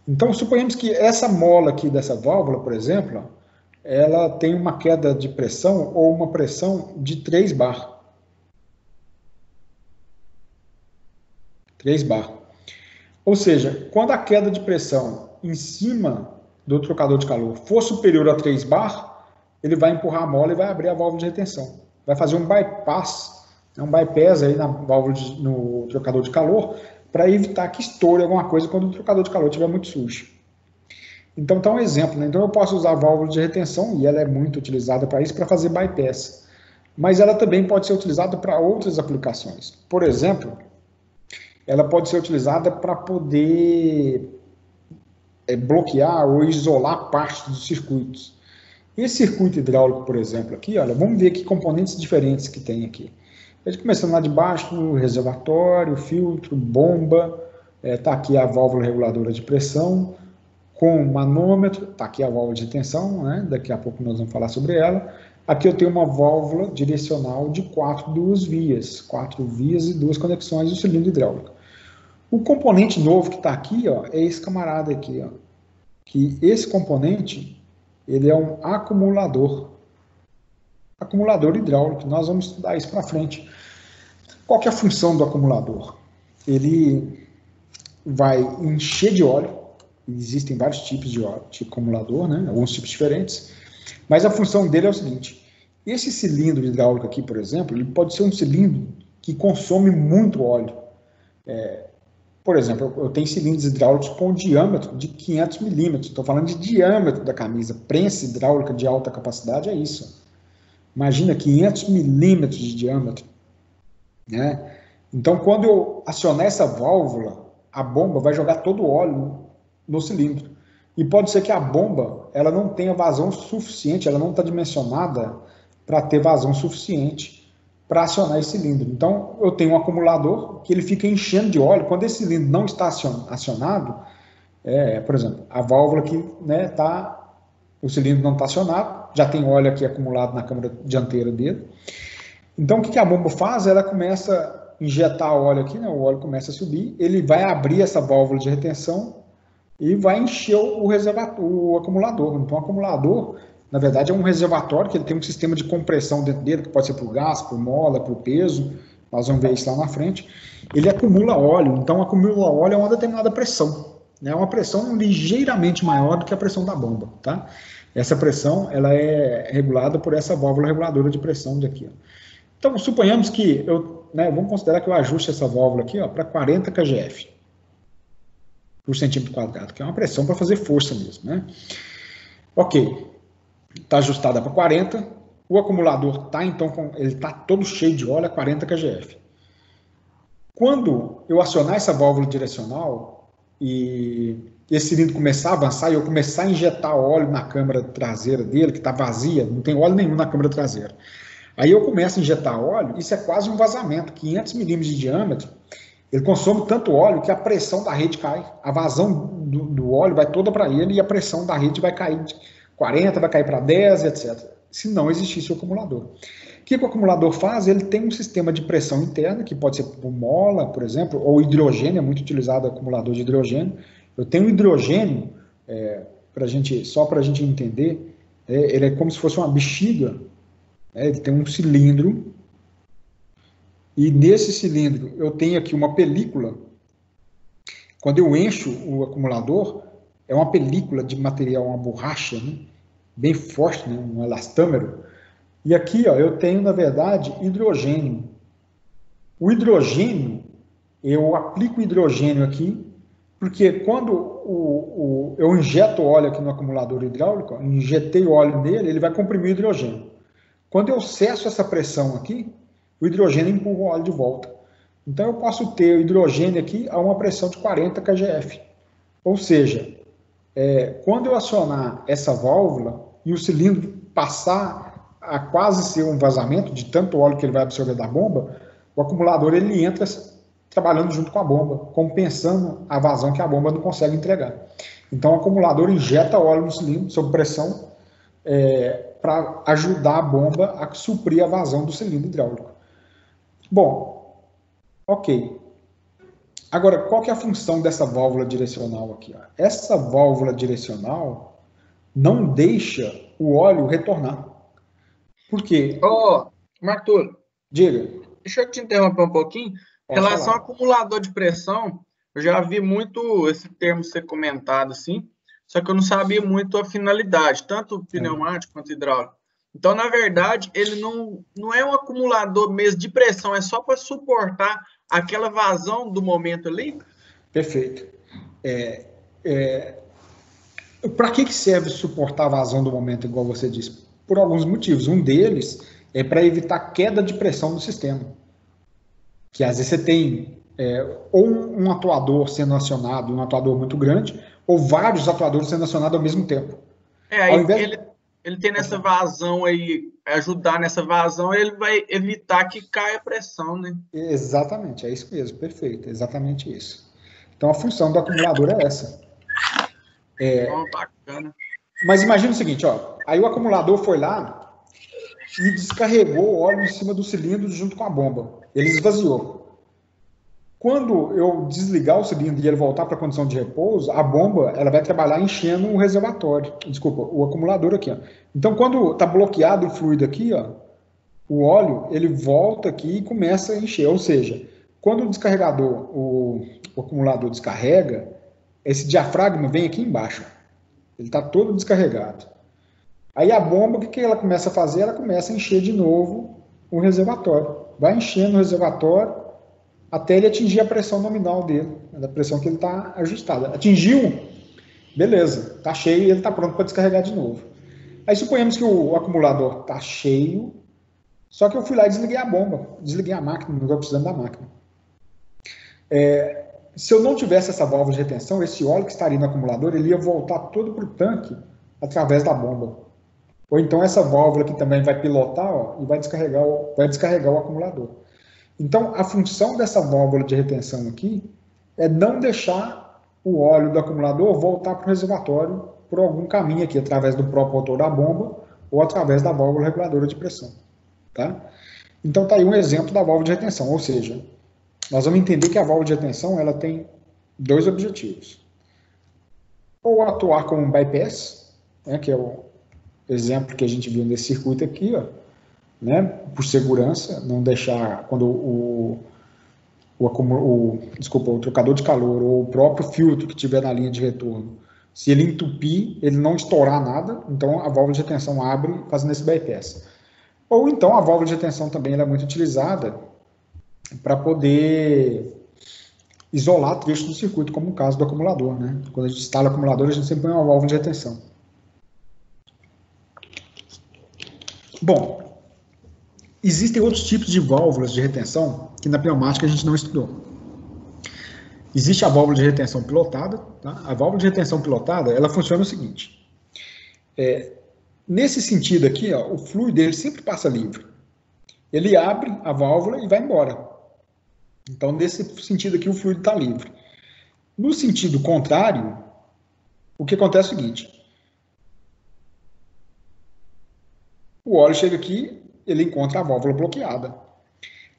Então, suponhamos que essa mola aqui dessa válvula, por exemplo, ó, ela tem uma queda de pressão ou uma pressão de 3 bar. 3 bar. Ou seja, quando a queda de pressão em cima do trocador de calor for superior a 3 bar, ele vai empurrar a mola e vai abrir a válvula de retenção. Vai fazer um bypass aí na válvula no trocador de calor, para evitar que estoure alguma coisa quando o trocador de calor estiver muito sujo. Então, tá um exemplo, né? Então, eu posso usar a válvula de retenção, e ela é muito utilizada para isso, para fazer bypass. mas ela também pode ser utilizada para outras aplicações. Por exemplo, ela pode ser utilizada para poder bloquear ou isolar partes dos circuitos. Esse circuito hidráulico, por exemplo, aqui, olha, vamos ver que componentes diferentes que tem aqui. A gente começando lá de baixo, reservatório, filtro, bomba, está aqui a válvula reguladora de pressão, com manômetro, está aqui a válvula de retenção, né? Daqui a pouco nós vamos falar sobre ela. Aqui eu tenho uma válvula direcional de 4 vias e 2 conexões do cilindro hidráulico. O componente novo que está aqui, ó, é esse camarada aqui, ó, que esse componente, ele é um acumulador hidráulico. Nós vamos estudar isso para frente. Qual que é a função do acumulador? Ele vai encher de óleo. Existem vários tipos de óleo, de acumulador, né? Alguns tipos diferentes. Mas a função dele é o seguinte: esse cilindro hidráulico aqui, por exemplo, ele pode ser um cilindro que consome muito óleo. Por exemplo, eu tenho cilindros hidráulicos com diâmetro de 500 milímetros. Estou falando de diâmetro da camisa. Prensa hidráulica de alta capacidade é isso. Imagina 500 milímetros de diâmetro, né? Então, quando eu acionar essa válvula, a bomba vai jogar todo o óleo no cilindro. E pode ser que a bomba ela não tenha vazão suficiente, ela não está dimensionada para ter vazão suficiente para acionar esse cilindro. Então, eu tenho um acumulador que ele fica enchendo de óleo. Quando esse cilindro não está acionado, por exemplo, a válvula aqui, né, o cilindro não está acionado, já tem óleo aqui acumulado na câmara dianteira dele. Então, o que a bomba faz? Ela começa a injetar óleo aqui, né, o óleo começa a subir, ele vai abrir essa válvula de retenção e vai encher o acumulador. Então, o acumulador, na verdade, é um reservatório que ele tem um sistema de compressão dentro dele, que pode ser por gás, por mola, por peso. Nós vamos ver isso lá na frente. Ele acumula óleo. Então, acumula óleo a uma determinada pressão, né? Uma pressão ligeiramente maior do que a pressão da bomba, tá? Essa pressão, ela é regulada por essa válvula reguladora de pressão daqui, ó. Então, suponhamos que vamos considerar que eu ajuste essa válvula aqui, ó, para 40 kgf por centímetro quadrado, que é uma pressão para fazer força mesmo, né? Ok, está ajustada para 40, o acumulador está, então, ele está todo cheio de óleo a 40 kgf. Quando eu acionar essa válvula direcional e esse cilindro começar a avançar e eu começar a injetar óleo na câmara traseira dele, que está vazia, não tem óleo nenhum na câmara traseira, aí eu começo a injetar óleo, isso é quase um vazamento, 500 milímetros de diâmetro. Ele consome tanto óleo que a pressão da rede cai, a vazão do óleo vai toda para ele e a pressão da rede vai cair de 40, vai cair para 10, etc. Se não existisse o acumulador. O que o acumulador faz? Ele tem um sistema de pressão interna, que pode ser por mola, por exemplo, ou hidrogênio, é muito utilizado o acumulador de hidrogênio. Eu tenho hidrogênio, só para a gente entender, ele é como se fosse uma bexiga, ele tem um cilindro, e nesse cilindro eu tenho aqui uma película. Quando eu encho o acumulador, é uma película de material, uma borracha, né, bem forte, né, um elastômero. E aqui, ó, eu tenho, na verdade, hidrogênio. O hidrogênio, eu aplico hidrogênio aqui, porque quando eu injeto óleo aqui no acumulador hidráulico, ó, injetei óleo nele, ele vai comprimir o hidrogênio. Quando eu cesso essa pressão aqui, o hidrogênio empurra o óleo de volta. Então, eu posso ter o hidrogênio aqui a uma pressão de 40 kgf. Ou seja, quando eu acionar essa válvula e o cilindro passar a quase ser um vazamento de tanto óleo que ele vai absorver da bomba, o acumulador ele entra trabalhando junto com a bomba, compensando a vazão que a bomba não consegue entregar. Então, o acumulador injeta óleo no cilindro sob pressão para ajudar a bomba a suprir a vazão do cilindro hidráulico. Bom, ok. Agora, qual que é a função dessa válvula direcional aqui? Ó? Essa válvula direcional não deixa o óleo retornar. Por quê? Marco Túlio, Diga. deixa eu te interromper um pouquinho. Em relação ao acumulador de pressão, eu já vi muito esse termo ser comentado assim, só que eu não sabia muito a finalidade, tanto pneumático quanto hidráulico. Então, na verdade, ele não é um acumulador mesmo de pressão, é só para suportar aquela vazão do momento ali? Perfeito. Para que serve suportar a vazão do momento, igual você disse? Por alguns motivos. Um deles é para evitar queda de pressão no sistema. Que às vezes você tem ou um atuador sendo acionado, um atuador muito grande, ou vários atuadores sendo acionados ao mesmo tempo. Aí ele tem nessa vazão aí, ajudar nessa vazão, ele vai evitar que caia a pressão, né? Exatamente, é isso mesmo, perfeito, exatamente isso. Então a função do acumulador é essa. Bacana. Mas imagina o seguinte, ó, aí o acumulador foi lá e descarregou o óleo em cima do cilindro junto com a bomba. Ele esvaziou. Quando eu desligar o cilindro e ele voltar para a condição de repouso, a bomba ela vai trabalhar enchendo o reservatório, desculpa, o acumulador aqui. Ó. Então, quando está bloqueado o fluido aqui, ó, o óleo ele volta aqui e começa a encher. Ou seja, quando o descarregador, o acumulador descarrega, esse diafragma vem aqui embaixo. Ele está todo descarregado. Aí a bomba, o que ela começa a fazer? Ela começa a encher de novo o reservatório. Vai enchendo o reservatório até ele atingir a pressão nominal dele, a pressão que ele está ajustado. Atingiu, beleza, está cheio e ele está pronto para descarregar de novo. Aí suponhamos que o acumulador está cheio, só que eu fui lá e desliguei a bomba, desliguei a máquina, não estou precisando da máquina. Se eu não tivesse essa válvula de retenção, esse óleo que estaria no acumulador, ele ia voltar todo para o tanque através da bomba. Ou então essa válvula que também vai pilotar, ó, e vai descarregar o acumulador. Então, a função dessa válvula de retenção aqui é não deixar o óleo do acumulador voltar para o reservatório por algum caminho aqui, através do próprio motor da bomba ou através da válvula reguladora de pressão. Tá? Então, está aí um exemplo da válvula de retenção, ou seja, nós vamos entender que a válvula de retenção ela tem dois objetivos. Ou atuar como um bypass, né, que é o exemplo que a gente viu nesse circuito aqui, ó, né, por segurança, não deixar quando o trocador de calor ou o próprio filtro que tiver na linha de retorno, se ele entupir, ele não estourar nada, então a válvula de retenção abre fazendo esse bypass. Ou então a válvula de retenção também ela é muito utilizada para poder isolar trechos do circuito, como o caso do acumulador, né? Quando a gente instala o acumulador, a gente sempre põe uma válvula de retenção. Bom, existem outros tipos de válvulas de retenção que na pneumática a gente não estudou. Existe a válvula de retenção pilotada. Tá? A válvula de retenção pilotada, ela funciona o seguinte. Nesse sentido aqui, ó, o fluido dele sempre passa livre. Ele abre a válvula e vai embora. Então, nesse sentido aqui, o fluido está livre. No sentido contrário, o que acontece é o seguinte. O óleo chega aqui, ele encontra a válvula bloqueada.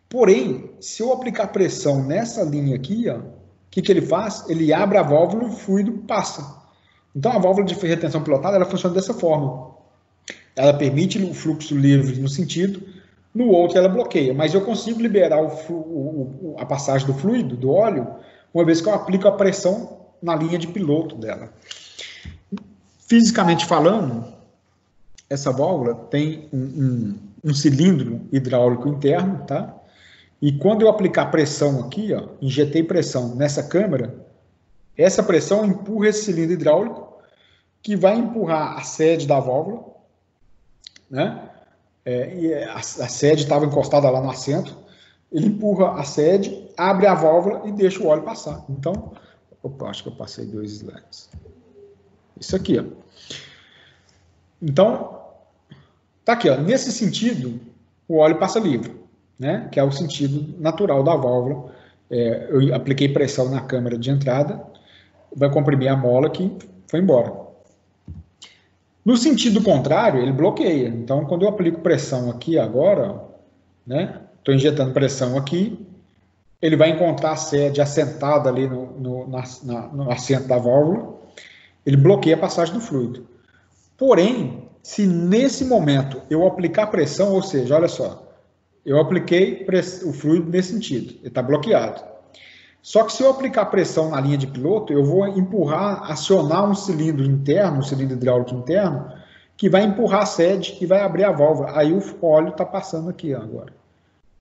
Porém, se eu aplicar pressão nessa linha aqui, ó, o que ele faz? Ele abre a válvula e o fluido passa. Então, a válvula de retenção pilotada, ela funciona dessa forma. Ela permite o fluxo livre no sentido, no outro ela bloqueia. Mas eu consigo liberar a passagem do fluido, do óleo, uma vez que eu aplico a pressão na linha de piloto dela. Fisicamente falando, essa válvula tem um cilindro hidráulico interno, tá? E quando eu aplicar pressão aqui, ó, injetei pressão nessa câmara, essa pressão empurra esse cilindro hidráulico, que vai empurrar a sede da válvula, né? E a sede estava encostada lá no assento, ele empurra a sede, abre a válvula e deixa o óleo passar. Então, opa, acho que eu passei 2 slides. Isso aqui, ó. Então, tá aqui, ó, nesse sentido, o óleo passa livre, né? Que é o sentido natural da válvula. Eu apliquei pressão na câmara de entrada, vai comprimir a mola aqui, foi embora. No sentido contrário, ele bloqueia. Então, quando eu aplico pressão aqui agora, né? Estou injetando pressão aqui, ele vai encontrar a sede assentada ali no assento da válvula, ele bloqueia a passagem do fluido. Porém, se nesse momento eu aplicar pressão, ou seja, olha só, eu apliquei o fluido nesse sentido, ele está bloqueado. Só que se eu aplicar pressão na linha de piloto, eu vou empurrar, acionar um cilindro interno, um cilindro hidráulico interno, que vai empurrar a sede e vai abrir a válvula. Aí o óleo está passando aqui ó, agora.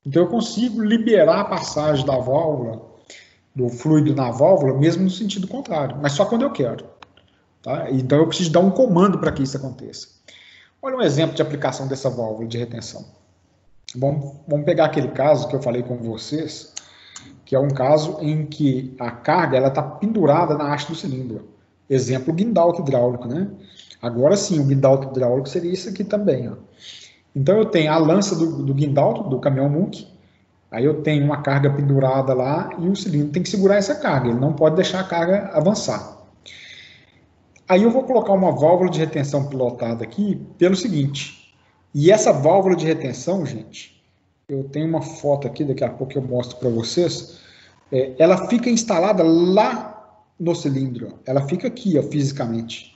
Então eu consigo liberar a passagem da válvula, do fluido na válvula, mesmo no sentido contrário, mas só quando eu quero. Tá? Então eu preciso dar um comando para que isso aconteça. Olha um exemplo de aplicação dessa válvula de retenção. Vamos pegar aquele caso que eu falei com vocês, que é um caso em que a carga está pendurada na haste do cilindro. Exemplo, guindalto hidráulico, né? Agora sim, o guindalto hidráulico seria isso aqui também, ó. Então eu tenho a lança do guindalto, do caminhão muque, aí eu tenho uma carga pendurada lá e o cilindro tem que segurar essa carga, ele não pode deixar a carga avançar. Aí eu vou colocar uma válvula de retenção pilotada aqui pelo seguinte, e essa válvula de retenção, gente, eu tenho uma foto aqui, daqui a pouco eu mostro para vocês, ela fica instalada lá no cilindro, ela fica aqui, ó, fisicamente,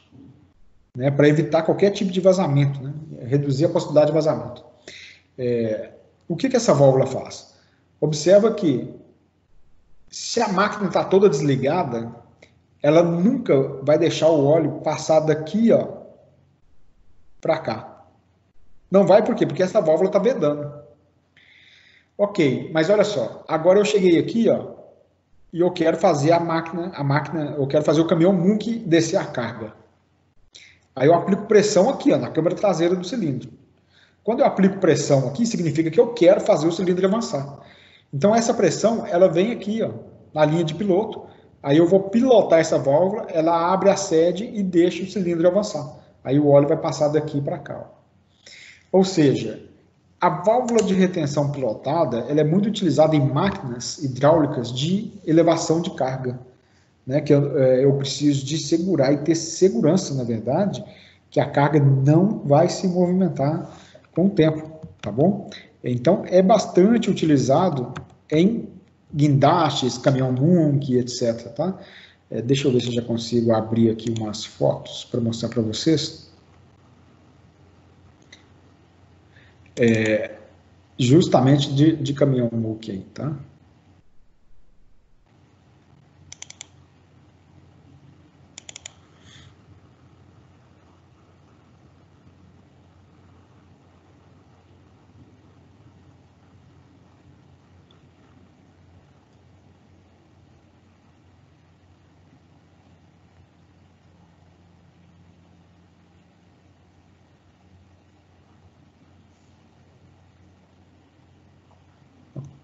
né, para evitar qualquer tipo de vazamento, né, reduzir a possibilidade de vazamento. O que essa válvula faz? Observa que se a máquina está toda desligada, ela nunca vai deixar o óleo passar daqui para cá. Não vai por quê? Porque essa válvula está vedando. Ok, mas olha só, agora eu cheguei aqui, ó, e eu quero fazer a máquina, eu quero fazer o caminhão muque descer a carga. Aí eu aplico pressão aqui, ó, na câmara traseira do cilindro. Quando eu aplico pressão aqui, significa que eu quero fazer o cilindro avançar. Então essa pressão, ela vem aqui, ó, na linha de piloto, aí eu vou pilotar essa válvula, ela abre a sede e deixa o cilindro avançar. Aí o óleo vai passar daqui para cá, ó. Ou seja, a válvula de retenção pilotada, ela é muito utilizada em máquinas hidráulicas de elevação de carga, né, que eu preciso de segurar e ter segurança, na verdade, que a carga não vai se movimentar com o tempo, tá bom? Então, é bastante utilizado em guindastes, caminhão muque, etc, tá? Deixa eu ver se eu já consigo abrir aqui umas fotos para mostrar para vocês. Justamente de caminhão muque aí, tá?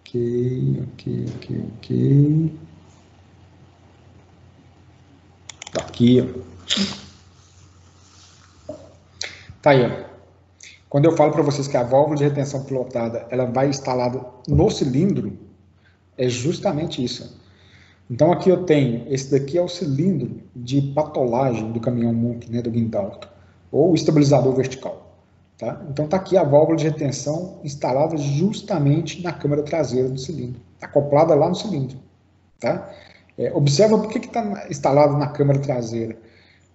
Ok. Tá aqui, ó. Tá aí, ó. Quando eu falo para vocês que a válvula de retenção pilotada ela vai instalada no cilindro, é justamente isso. Então aqui eu tenho, esse daqui é o cilindro de patolagem do caminhão muque, né, do guindalto, ou estabilizador vertical. Tá? Então está aqui a válvula de retenção instalada justamente na câmara traseira do cilindro, acoplada lá no cilindro. Tá? Observa por que está instalado na câmara traseira.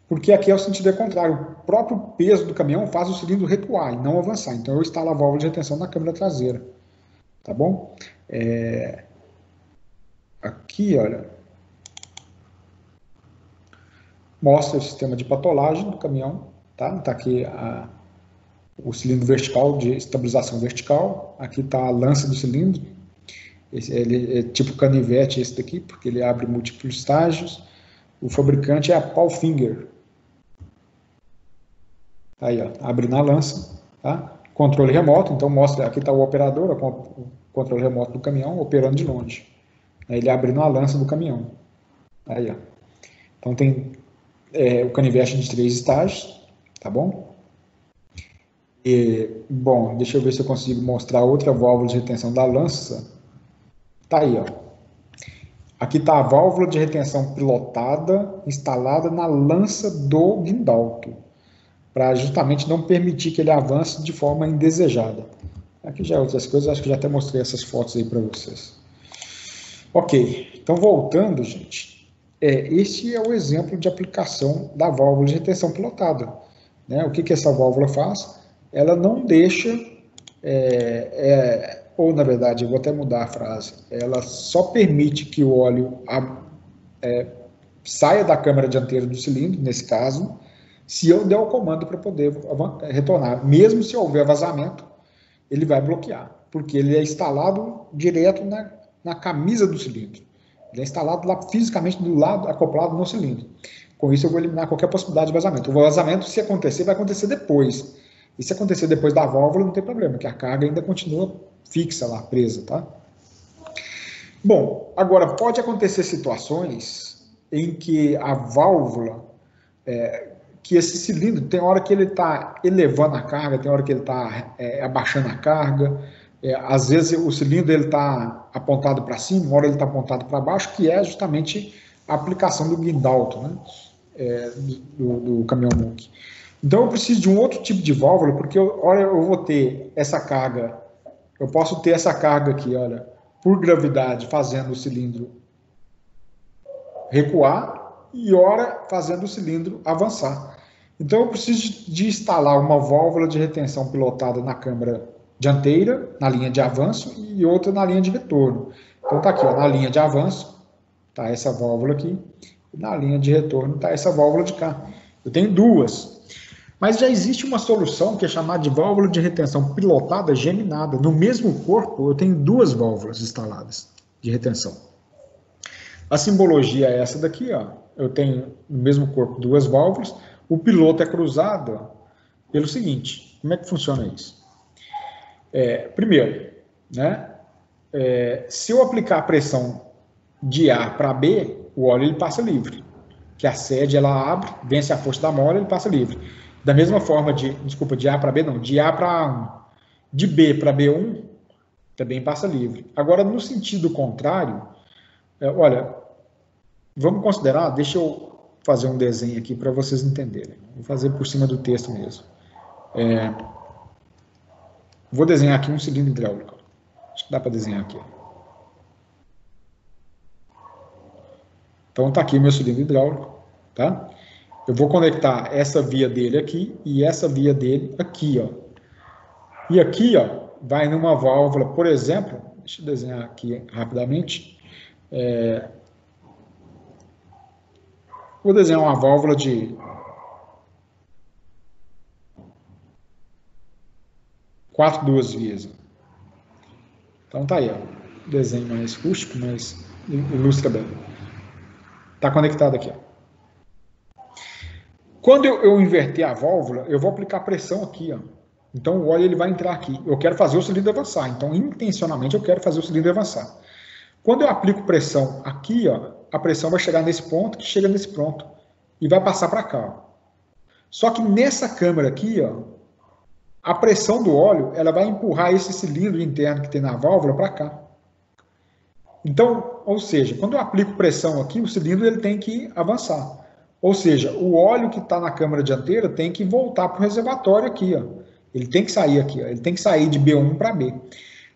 Porque aqui é o sentido contrário. O próprio peso do caminhão faz o cilindro recuar e não avançar. Então eu instalo a válvula de retenção na câmara traseira. Tá bom? Aqui, olha, mostra o sistema de patolagem do caminhão. Tá? Tá aqui o cilindro vertical de estabilização vertical, aqui está a lança do cilindro, ele é tipo canivete esse daqui, porque ele abre múltiplos estágios, o fabricante é a Palfinger, aí ó, abrindo a lança, tá? Controle remoto, então mostra, aqui está o operador, o controle remoto do caminhão, operando de longe, aí ele abrindo a lança do caminhão, aí ó, então tem o canivete de 3 estágios, tá bom? Bom, deixa eu ver se eu consigo mostrar outra válvula de retenção da lança. Tá aí, ó. Aqui está a válvula de retenção pilotada instalada na lança do guindalto, para justamente não permitir que ele avance de forma indesejada. Aqui já outras coisas, acho que já até mostrei essas fotos aí para vocês. Ok, então voltando, gente, este é o exemplo de aplicação da válvula de retenção pilotada. Né? O que essa válvula faz? Ela não deixa, ou na verdade, eu vou até mudar a frase, ela só permite que o óleo saia da câmara dianteira do cilindro, nesse caso, se eu der o comando para poder retornar. Mesmo se houver vazamento, ele vai bloquear, porque ele é instalado direto na camisa do cilindro. Ele é instalado lá fisicamente do lado, acoplado no cilindro. Com isso eu vou eliminar qualquer possibilidade de vazamento. O vazamento, se acontecer, vai acontecer depois. E se acontecer depois da válvula, não tem problema, que a carga ainda continua fixa lá, presa, tá? Bom, agora, pode acontecer situações em que a válvula, que esse cilindro, tem hora que ele está elevando a carga, tem hora que ele está abaixando a carga, às vezes o cilindro está apontado para cima, uma hora ele está apontado para baixo, que é justamente a aplicação do guindalto, né, do caminhão MOOC. Então eu preciso de um outro tipo de válvula, porque olha, eu vou ter essa carga, eu posso ter essa carga aqui, olha, por gravidade fazendo o cilindro recuar e ora fazendo o cilindro avançar. Então eu preciso de instalar uma válvula de retenção pilotada na câmara dianteira, na linha de avanço, e outra na linha de retorno. Então está aqui, ó, na linha de avanço, está essa válvula aqui, e na linha de retorno está essa válvula de cá. Eu tenho duas. Mas já existe uma solução que é chamada de válvula de retenção pilotada geminada. No mesmo corpo, eu tenho duas válvulas instaladas de retenção. A simbologia é essa daqui, ó. Eu tenho no mesmo corpo duas válvulas. O piloto é cruzado pelo seguinte. Como é que funciona isso? Primeiro, né, se eu aplicar a pressão de A para B, o óleo ele passa livre. Que a sede ela abre, vence a força da mola, ele passa livre. Da mesma forma, de A para B não, de A para A1. De B para B1, também passa livre. Agora, no sentido contrário, olha, vamos considerar, deixa eu fazer um desenho aqui para vocês entenderem. Vou fazer por cima do texto mesmo. Vou desenhar aqui um cilindro hidráulico. Acho que dá para desenhar aqui. Então, está aqui o meu cilindro hidráulico, tá? Eu vou conectar essa via dele aqui e essa via dele aqui, ó. E aqui, ó, vai numa válvula, por exemplo, deixa eu desenhar aqui rapidamente. Vou desenhar uma válvula de 2 vias. Então tá aí, ó. Desenho mais rústico, mas ilustra bem. Tá conectado aqui, ó. Quando eu inverter a válvula, eu vou aplicar pressão aqui, ó. Então o óleo ele vai entrar aqui. Eu quero fazer o cilindro avançar. Então, intencionalmente, eu quero fazer o cilindro avançar. Quando eu aplico pressão aqui, ó, a pressão vai chegar nesse ponto, que chega nesse ponto, e vai passar para cá, ó. Só que nessa câmara aqui, ó, a pressão do óleo ela vai empurrar esse cilindro interno que tem na válvula para cá. Então, ou seja, quando eu aplico pressão aqui, o cilindro ele tem que avançar. Ou seja, o óleo que está na câmara dianteira tem que voltar para o reservatório aqui, ó. Ele tem que sair aqui, ó. Ele tem que sair de B1 para B.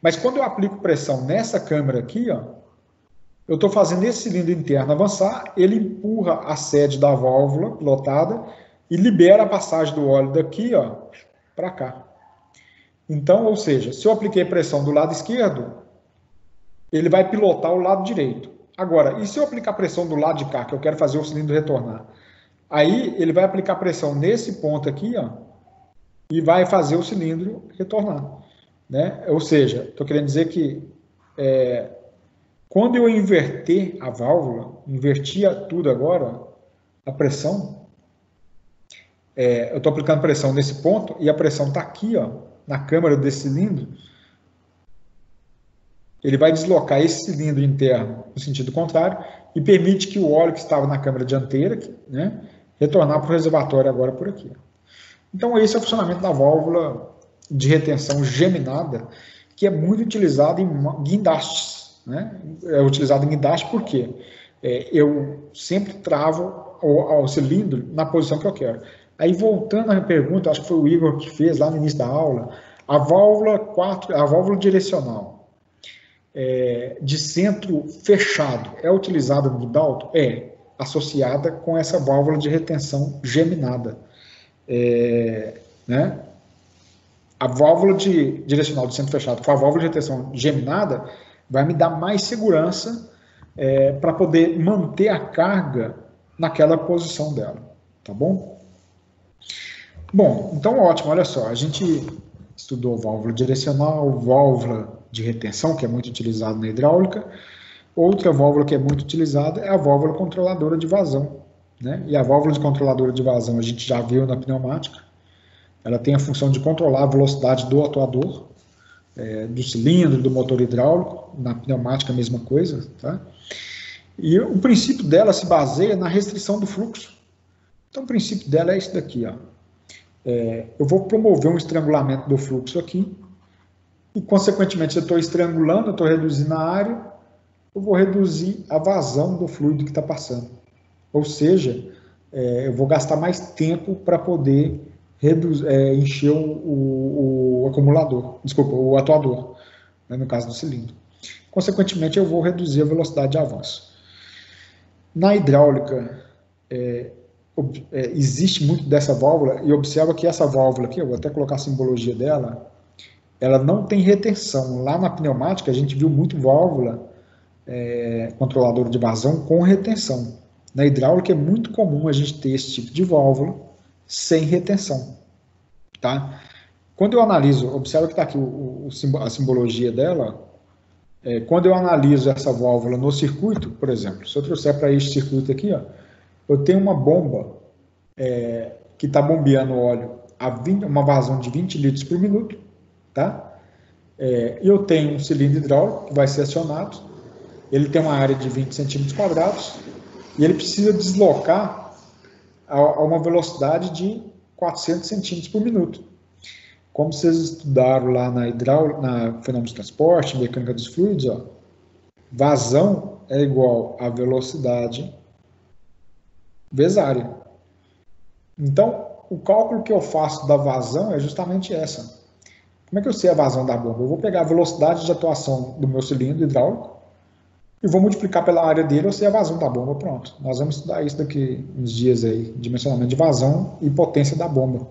Mas quando eu aplico pressão nessa câmara aqui, ó, eu estou fazendo esse cilindro interno avançar, ele empurra a sede da válvula pilotada e libera a passagem do óleo daqui, ó, para cá. Então, ou seja, se eu apliquei pressão do lado esquerdo, ele vai pilotar o lado direito. Agora, e se eu aplicar pressão do lado de cá, que eu quero fazer o cilindro retornar? Aí ele vai aplicar pressão nesse ponto aqui, ó, e vai fazer o cilindro retornar, né? Ou seja, estou querendo dizer que quando eu inverter a válvula, invertir tudo agora, a pressão, eu estou aplicando pressão nesse ponto e a pressão está aqui, ó, na câmara desse cilindro. Ele vai deslocar esse cilindro interno no sentido contrário e permite que o óleo que estava na câmara dianteira, né, retornar para o reservatório agora por aqui. Então esse é o funcionamento da válvula de retenção geminada, que é muito utilizado em guindastes, né? É utilizado em guindaste porque eu sempre travo o cilindro na posição que eu quero. Aí voltando à pergunta, acho que foi o Igor que fez lá no início da aula, a válvula direcional de centro fechado é utilizada no guindalto? É, associada com essa válvula de retenção geminada. Né? A válvula direcional de centro fechado com a válvula de retenção geminada vai me dar mais segurança para poder manter a carga naquela posição dela, tá bom? Bom, então ótimo, olha só, a gente estudou válvula direcional, válvula de retenção, que é muito utilizada na hidráulica. Outra válvula que é muito utilizada é a válvula controladora de vazão, né? E a válvula de controladora de vazão a gente já viu na pneumática. ela tem a função de controlar a velocidade do atuador, do cilindro, do motor hidráulico. Na pneumática a mesma coisa, tá? E o princípio dela se baseia na restrição do fluxo. Então o princípio dela é esse daqui, ó. Eu vou promover um estrangulamento do fluxo aqui, e consequentemente se eu estou estrangulando, eu estou reduzindo a área, eu vou reduzir a vazão do fluido que está passando. Ou seja, eu vou gastar mais tempo para poder encher o acumulador, desculpa, o atuador, né, no caso do cilindro. Consequentemente, eu vou reduzir a velocidade de avanço. Na hidráulica, existe muito dessa válvula, e observa que essa válvula aqui, eu vou até colocar a simbologia dela, ela não tem retenção. Lá na pneumática, a gente viu muito válvula controladora de vazão com retenção. Na hidráulica é muito comum a gente ter esse tipo de válvula sem retenção. Tá? Quando eu analiso, observa que está aqui a simbologia dela, quando eu analiso essa válvula no circuito, por exemplo, se eu trouxer para este circuito aqui, ó, eu tenho uma bomba que está bombeando óleo uma vazão de 20 litros por minuto, tá? E eu tenho um cilindro hidráulico que vai ser acionado, ele tem uma área de 20 centímetros quadrados e ele precisa deslocar a uma velocidade de 400 centímetros por minuto. Como vocês estudaram lá na hidráulica, na fenômeno de transporte, mecânica dos fluidos, ó, vazão é igual a velocidade vezes área. Então, o cálculo que eu faço da vazão é justamente essa. Como é que eu sei a vazão da bomba? Eu vou pegar a velocidade de atuação do meu cilindro hidráulico e vou multiplicar pela área dele, eu sei a vazão da bomba, pronto. Nós vamos estudar isso daqui uns dias aí, dimensionamento de vazão e potência da bomba.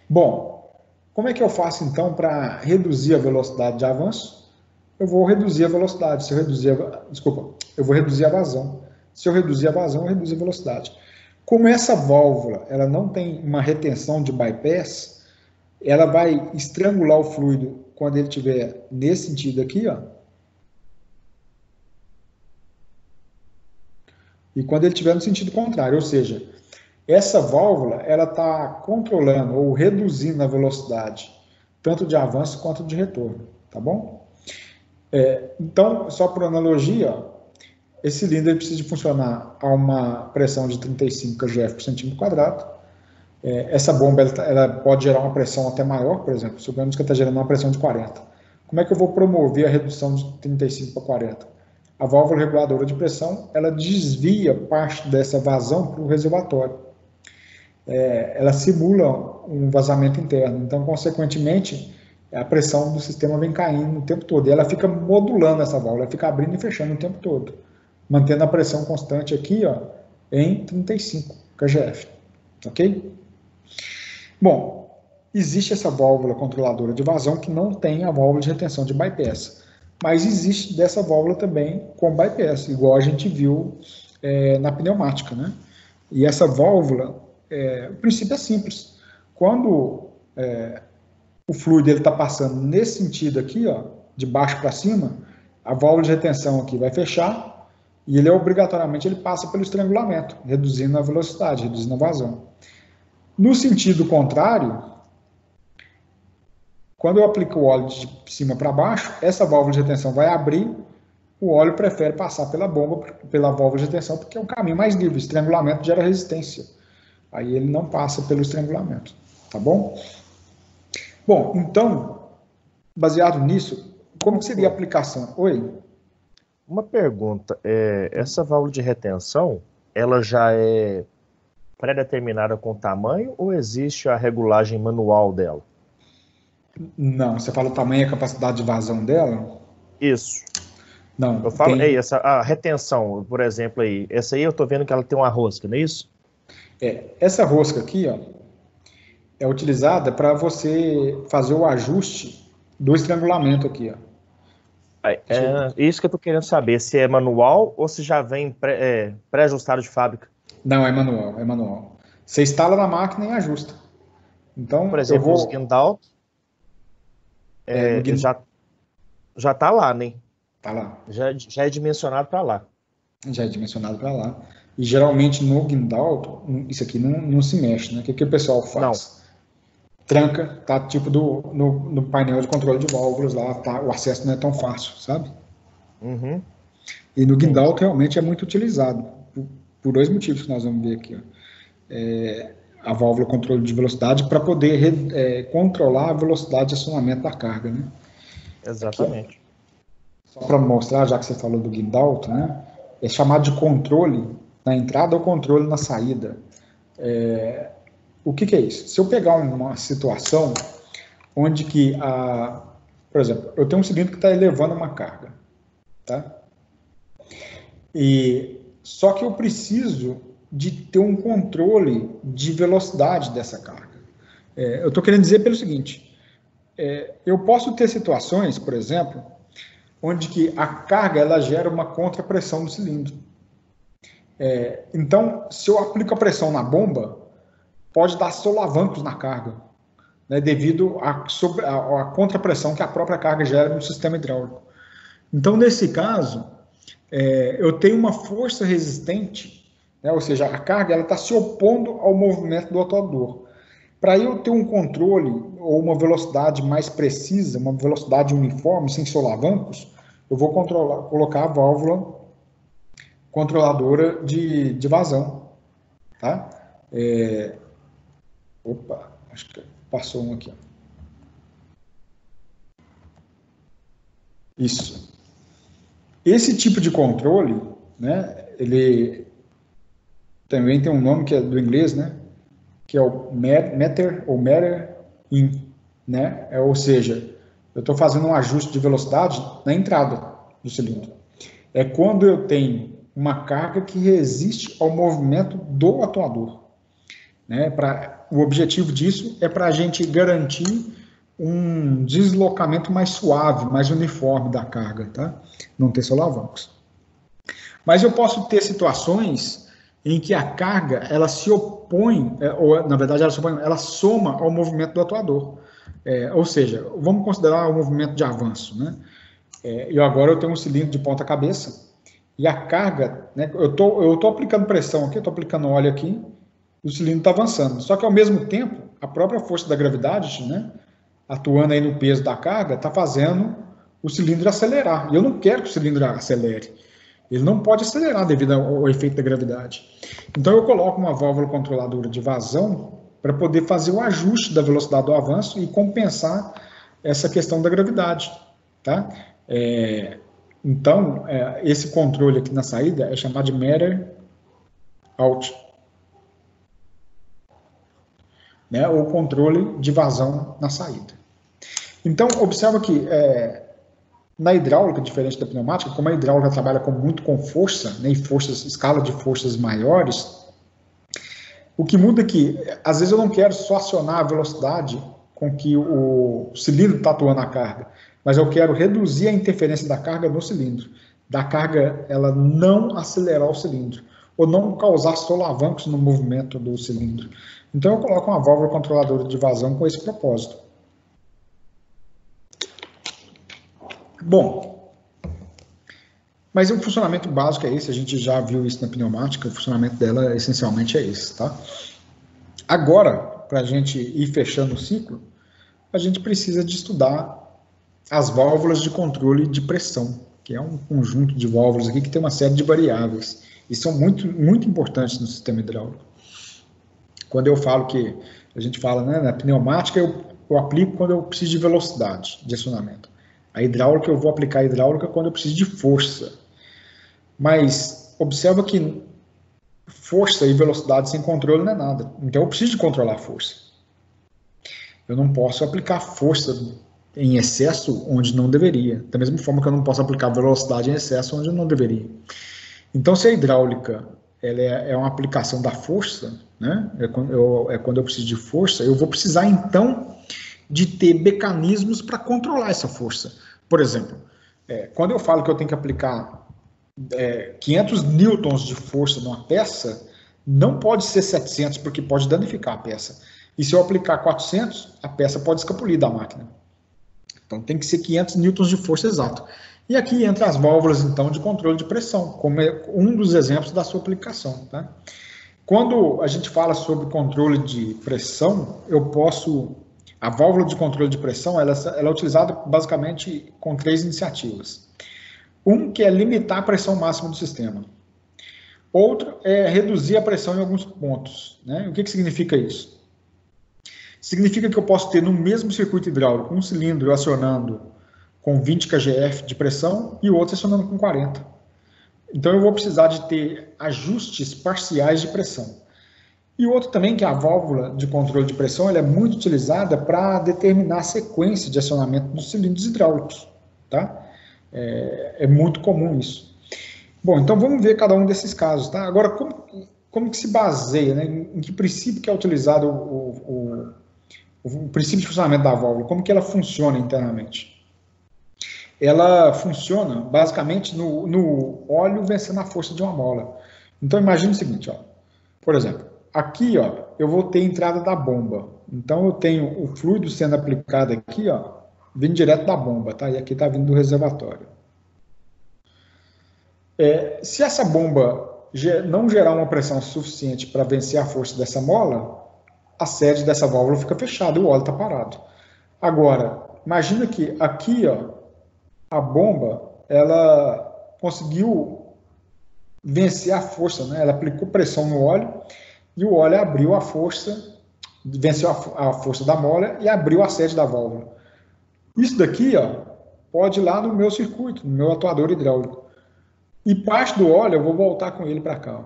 Bom, como é que eu faço então para reduzir a velocidade de avanço? Eu vou reduzir a velocidade. Eu vou reduzir a vazão. Se eu reduzir a vazão, eu reduzo a velocidade. Como essa válvula ela não tem uma retenção de bypass, ela vai estrangular o fluido quando ele estiver nesse sentido aqui, ó. E quando ele estiver no sentido contrário, ou seja, essa válvula ela está controlando ou reduzindo a velocidade, tanto de avanço quanto de retorno, tá bom? Então, só por analogia, ó, esse cilindro ele precisa de funcionar a uma pressão de 35 kgf por centímetro quadrado. Essa bomba ela pode gerar uma pressão até maior, por exemplo, supomos que ela está gerando uma pressão de 40. Como é que eu vou promover a redução de 35 para 40? A válvula reguladora de pressão, ela desvia parte dessa vazão para o reservatório. Ela simula um vazamento interno, então, consequentemente, a pressão do sistema vem caindo o tempo todo, e ela fica modulando essa válvula, ela fica abrindo e fechando o tempo todo, mantendo a pressão constante aqui, ó, em 35 kgf, ok? Bom, existe essa válvula controladora de vazão que não tem a válvula de retenção de bypass, mas existe dessa válvula também com bypass, igual a gente viu na pneumática, né? E essa válvula, o princípio é simples. Quando o fluido está passando nesse sentido aqui, ó, de baixo para cima, a válvula de retenção aqui vai fechar e ele obrigatoriamente passa pelo estrangulamento, reduzindo a velocidade, reduzindo a vazão. No sentido contrário, quando eu aplico o óleo de cima para baixo, essa válvula de retenção vai abrir, o óleo prefere passar pela bomba, pela válvula de retenção, porque é um caminho mais livre. O estrangulamento gera resistência. Aí ele não passa pelo estrangulamento, tá bom? Bom, então, baseado nisso, como seria a aplicação? Oi? Uma pergunta, essa válvula de retenção, ela já é pré-determinada com o tamanho ou existe a regulagem manual dela? Não, você fala o tamanho e a capacidade de vazão dela? Isso. Não. Eu falo, a retenção, por exemplo, aí, essa aí eu tô vendo que ela tem uma rosca, não é isso? Essa rosca aqui, ó, é utilizada para você fazer o ajuste do estrangulamento aqui, ó. Isso que eu tô querendo saber, se é manual ou se já vem pré-ajustado de fábrica. Não, é manual. Você instala na máquina e ajusta. Então, por exemplo, os Guindalt, já tá lá, né? Tá lá. Já é dimensionado para lá. Já é dimensionado para lá. E geralmente no Guindalt, isso aqui não se mexe, né? O que o pessoal faz? tranca, tá? Tipo no painel de controle de válvulas lá, tá? O acesso não é tão fácil, sabe? Uhum. E no guindalto realmente é muito utilizado, por dois motivos que nós vamos ver aqui. Ó. A válvula controle de velocidade para poder controlar a velocidade de acionamento da carga, né? Exatamente. Aqui, só para mostrar, já que você falou do guindalto, né? É chamado de controle na entrada ou controle na saída. O que é isso? Se eu pegar uma situação onde que, por exemplo, eu tenho um cilindro que está elevando uma carga, tá? Só que eu preciso de ter um controle de velocidade dessa carga. Eu estou querendo dizer pelo seguinte, eu posso ter situações, por exemplo, onde que a carga ela gera uma contrapressão no cilindro. Então, se eu aplico a pressão na bomba, pode dar solavancos na carga, né, devido à contrapressão que a própria carga gera no sistema hidráulico. Então, nesse caso, eu tenho uma força resistente, né, ou seja, a carga está se opondo ao movimento do atuador. Para eu ter um controle ou uma velocidade mais precisa, uma velocidade uniforme, sem solavancos, eu vou colocar a válvula controladora de vazão. Tá? Opa, acho que passou um aqui. Ó. Isso. Esse tipo de controle, né, ele também tem um nome que é do inglês, né, que é o meter ou meter in, né, ou seja, eu estou fazendo um ajuste de velocidade na entrada do cilindro. É quando eu tenho uma carga que resiste ao movimento do atuador. Né, o objetivo disso é para a gente garantir um deslocamento mais suave, mais uniforme da carga, tá? Não ter solavancos. Mas eu posso ter situações em que a carga ela se opõe, ou na verdade ela soma ao movimento do atuador. Ou seja, vamos considerar o movimento de avanço, né? Agora eu tenho um cilindro de ponta cabeça e a carga, né, eu tô aplicando pressão aqui, eu estou aplicando óleo aqui, o cilindro está avançando. Só que ao mesmo tempo, a própria força da gravidade, né, atuando aí no peso da carga, está fazendo o cilindro acelerar. E eu não quero que o cilindro acelere. Ele não pode acelerar devido ao efeito da gravidade. Então eu coloco uma válvula controladora de vazão para poder fazer o ajuste da velocidade do avanço e compensar essa questão da gravidade. Tá? Então, esse controle aqui na saída é chamado de meter out, né, ou controle de vazão na saída. Então, observa que na hidráulica, diferente da pneumática, como a hidráulica trabalha muito com força, né, e escala de forças maiores, o que muda é que, às vezes, eu não quero só acionar a velocidade com que o cilindro está atuando a carga, mas eu quero reduzir a interferência da carga no cilindro, da carga ela não acelerar o cilindro, ou não causar solavancos no movimento do cilindro. Então eu coloco uma válvula controladora de vazão com esse propósito. Bom, mas o funcionamento básico é esse, a gente já viu isso na pneumática, o funcionamento dela essencialmente é esse, tá? Agora, para a gente ir fechando o ciclo, a gente precisa de estudar as válvulas de controle de pressão, que é um conjunto de válvulas aqui que tem uma série de variáveis, e são muito, muito importantes no sistema hidráulico. Quando eu falo que, a gente fala, né, na pneumática, eu aplico quando eu preciso de velocidade de acionamento. A hidráulica, eu vou aplicar a hidráulica quando eu preciso de força. Mas observa que força e velocidade sem controle não é nada. Então eu preciso de controlar a força. Eu não posso aplicar força em excesso onde não deveria. Da mesma forma que eu não posso aplicar velocidade em excesso onde não deveria. Então, se a hidráulica ela é uma aplicação da força, né? Quando eu preciso de força, eu vou precisar, então, de ter mecanismos para controlar essa força. Por exemplo, quando eu falo que eu tenho que aplicar 500 newtons de força numa peça, não pode ser 700, porque pode danificar a peça. E se eu aplicar 400, a peça pode escapulir da máquina. Então tem que ser 500 newtons de força exato. E aqui entra as válvulas, então, de controle de pressão, como é um dos exemplos da sua aplicação. Tá? Quando a gente fala sobre controle de pressão, eu posso a válvula de controle de pressão, ela é utilizada basicamente com 3 iniciativas. Um que é limitar a pressão máxima do sistema. Outro é reduzir a pressão em alguns pontos, né? O que significa isso? Significa que eu posso ter no mesmo circuito hidráulico um cilindro acionando com 20 kgf de pressão e o outro acionando com 40. Então eu vou precisar de ter ajustes parciais de pressão. E o outro também, que é a válvula de controle de pressão, ela é muito utilizada para determinar a sequência de acionamento dos cilindros hidráulicos, tá? É muito comum isso. Bom, então vamos ver cada um desses casos, tá? Agora, como que se baseia, né? Em que princípio que é utilizado o princípio de funcionamento da válvula? Como que ela funciona internamente? Ela funciona basicamente no óleo vencendo a força de uma mola. Então imagine o seguinte, ó. Por exemplo, aqui, ó, eu vou ter a entrada da bomba. Então eu tenho o fluido sendo aplicado aqui, ó, vindo direto da bomba, tá? E aqui está vindo do reservatório. Se essa bomba não gerar uma pressão suficiente para vencer a força dessa mola, a sede dessa válvula fica fechada e o óleo está parado. Agora, imagina que aqui, ó, a bomba, ela conseguiu vencer a força, né? Ela aplicou pressão no óleo e o óleo abriu a força, venceu a força da mola e abriu a sede da válvula. Isso daqui, ó, pode ir lá no meu circuito, no meu atuador hidráulico. E parte do óleo eu vou voltar com ele para cá.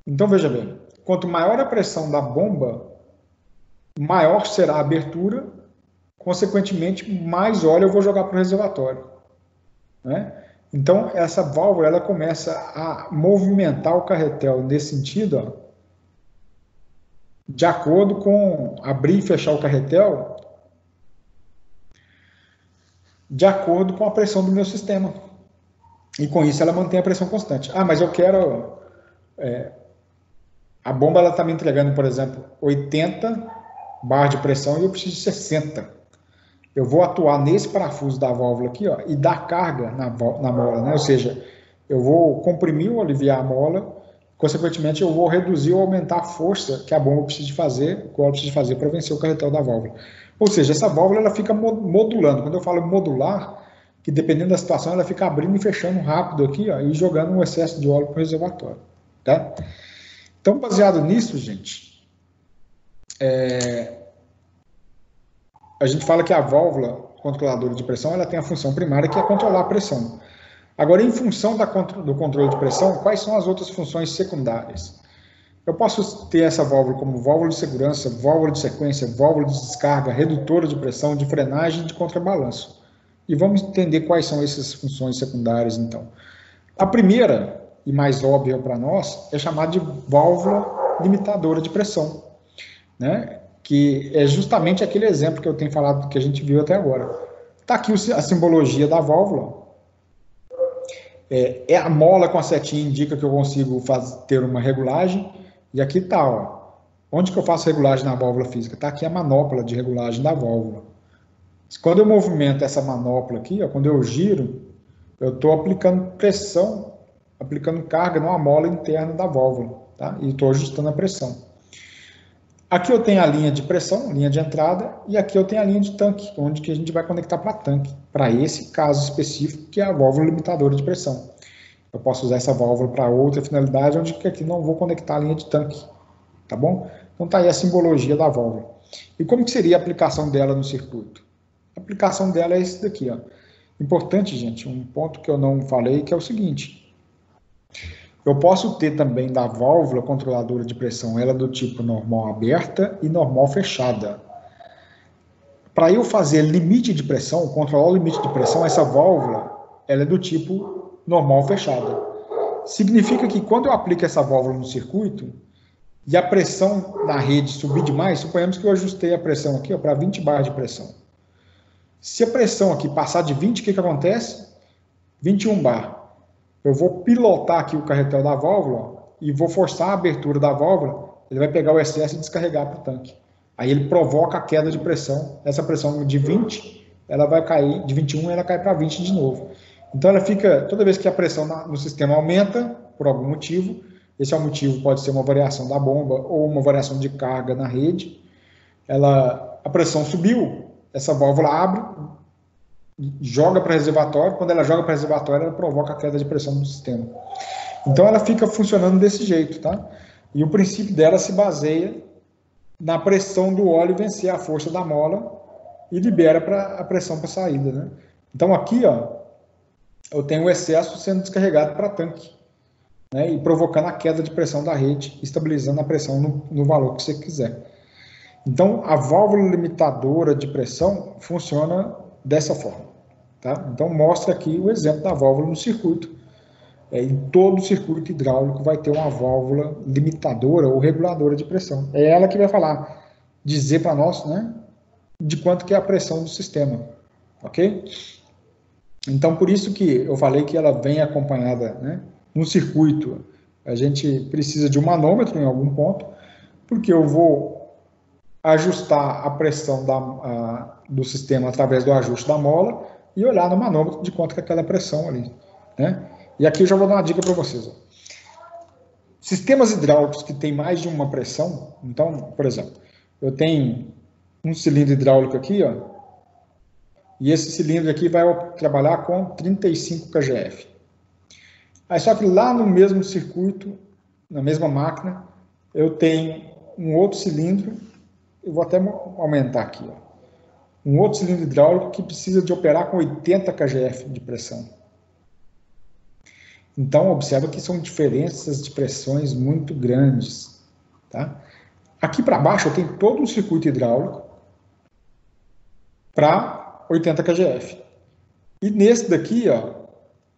Então, veja bem, quanto maior a pressão da bomba, maior será a abertura, consequentemente, mais óleo eu vou jogar para o reservatório, né? Então, essa válvula ela começa a movimentar o carretel nesse sentido, ó, de acordo com abrir e fechar o carretel, de acordo com a pressão do meu sistema. E com isso ela mantém a pressão constante. Ah, mas eu quero... a bomba está me entregando, por exemplo, 80 bar de pressão e eu preciso de 60. Eu vou atuar nesse parafuso da válvula aqui, ó, e dar carga na mola, né? Ou seja, eu vou comprimir ou aliviar a mola, consequentemente eu vou reduzir ou aumentar a força que a bomba precisa de fazer, que o óleo precisa de fazer para vencer o carretel da válvula. Ou seja, essa válvula ela fica modulando. Quando eu falo modular, que dependendo da situação ela fica abrindo e fechando rápido aqui, ó, e jogando um excesso de óleo para o reservatório, tá? Então, baseado nisso, gente, a gente fala que a válvula controladora de pressão ela tem a função primária, que é controlar a pressão. Agora, em função do controle de pressão, quais são as outras funções secundárias? Eu posso ter essa válvula como válvula de segurança, válvula de sequência, válvula de descarga, redutora de pressão, de frenagem e de contrabalanço. E vamos entender quais são essas funções secundárias, então. A primeira, e mais óbvia para nós, é chamada de válvula limitadora de pressão, né? Que é justamente aquele exemplo que eu tenho falado, que a gente viu até agora. Está aqui a simbologia da válvula. A mola com a setinha indica que eu consigo ter uma regulagem, e aqui está, ó. Onde que eu faço regulagem na válvula física? Está aqui a manopla de regulagem da válvula. Quando eu movimento essa manopla aqui, ó, quando eu giro, eu estou aplicando pressão, aplicando carga numa mola interna da válvula, tá? E estou ajustando a pressão. Aqui eu tenho a linha de pressão, linha de entrada, e aqui eu tenho a linha de tanque, onde que a gente vai conectar para tanque, para esse caso específico, que é a válvula limitadora de pressão. Eu posso usar essa válvula para outra finalidade, onde que aqui não vou conectar a linha de tanque, tá bom? Então tá aí a simbologia da válvula. E como que seria a aplicação dela no circuito? A aplicação dela é esse daqui, ó. Importante, gente, um ponto que eu não falei, que é o seguinte. Eu posso ter também da válvula controladora de pressão, ela do tipo normal aberta e normal fechada. Para eu fazer limite de pressão, controlar o limite de pressão, essa válvula, ela é do tipo normal fechada. Significa que quando eu aplico essa válvula no circuito, e a pressão na rede subir demais, suponhamos que eu ajustei a pressão aqui para 20 bar de pressão. Se a pressão aqui passar de 20, o que acontece? 21 bar. Eu vou pilotar aqui o carretel da válvula e vou forçar a abertura da válvula, ele vai pegar o excesso e descarregar para o tanque. Aí ele provoca a queda de pressão. Essa pressão de 20, ela vai cair, de 21 ela cai para 20 de novo. Então ela fica, toda vez que a pressão no sistema aumenta, por algum motivo, esse é o motivo, pode ser uma variação da bomba ou uma variação de carga na rede, ela a pressão subiu, essa válvula abre, joga para reservatório, quando ela joga para reservatório, ela provoca a queda de pressão do sistema. Então ela fica funcionando desse jeito, tá? E o princípio dela se baseia na pressão do óleo vencer a força da mola e libera a pressão para saída, né? Então aqui, ó, eu tenho o excesso sendo descarregado para tanque, né? E provocando a queda de pressão da rede, estabilizando a pressão no valor que você quiser. Então a válvula limitadora de pressão funciona dessa forma, tá? Então mostra aqui o exemplo da válvula no circuito. Em todo circuito hidráulico vai ter uma válvula limitadora ou reguladora de pressão. É ela que vai falar, dizer para nós, né, de quanto que é a pressão do sistema, ok? Então, por isso que eu falei que ela vem acompanhada, né, no circuito. A gente precisa de um manômetro em algum ponto, porque eu vou ajustar a pressão do sistema através do ajuste da mola e olhar no manômetro de quanto que é aquela pressão ali, né? E aqui eu já vou dar uma dica para vocês. Ó. Sistemas hidráulicos que tem mais de uma pressão, então, por exemplo, eu tenho um cilindro hidráulico aqui, ó, e esse cilindro aqui vai trabalhar com 35 kgf. Aí só que lá no mesmo circuito, na mesma máquina, eu tenho um outro cilindro, eu vou até aumentar aqui, ó, um outro cilindro hidráulico que precisa de operar com 80 kgf de pressão. Então, observa que são diferenças de pressões muito grandes. Tá? Aqui para baixo eu tenho todo um circuito hidráulico para 80 kgf. E nesse daqui, ó,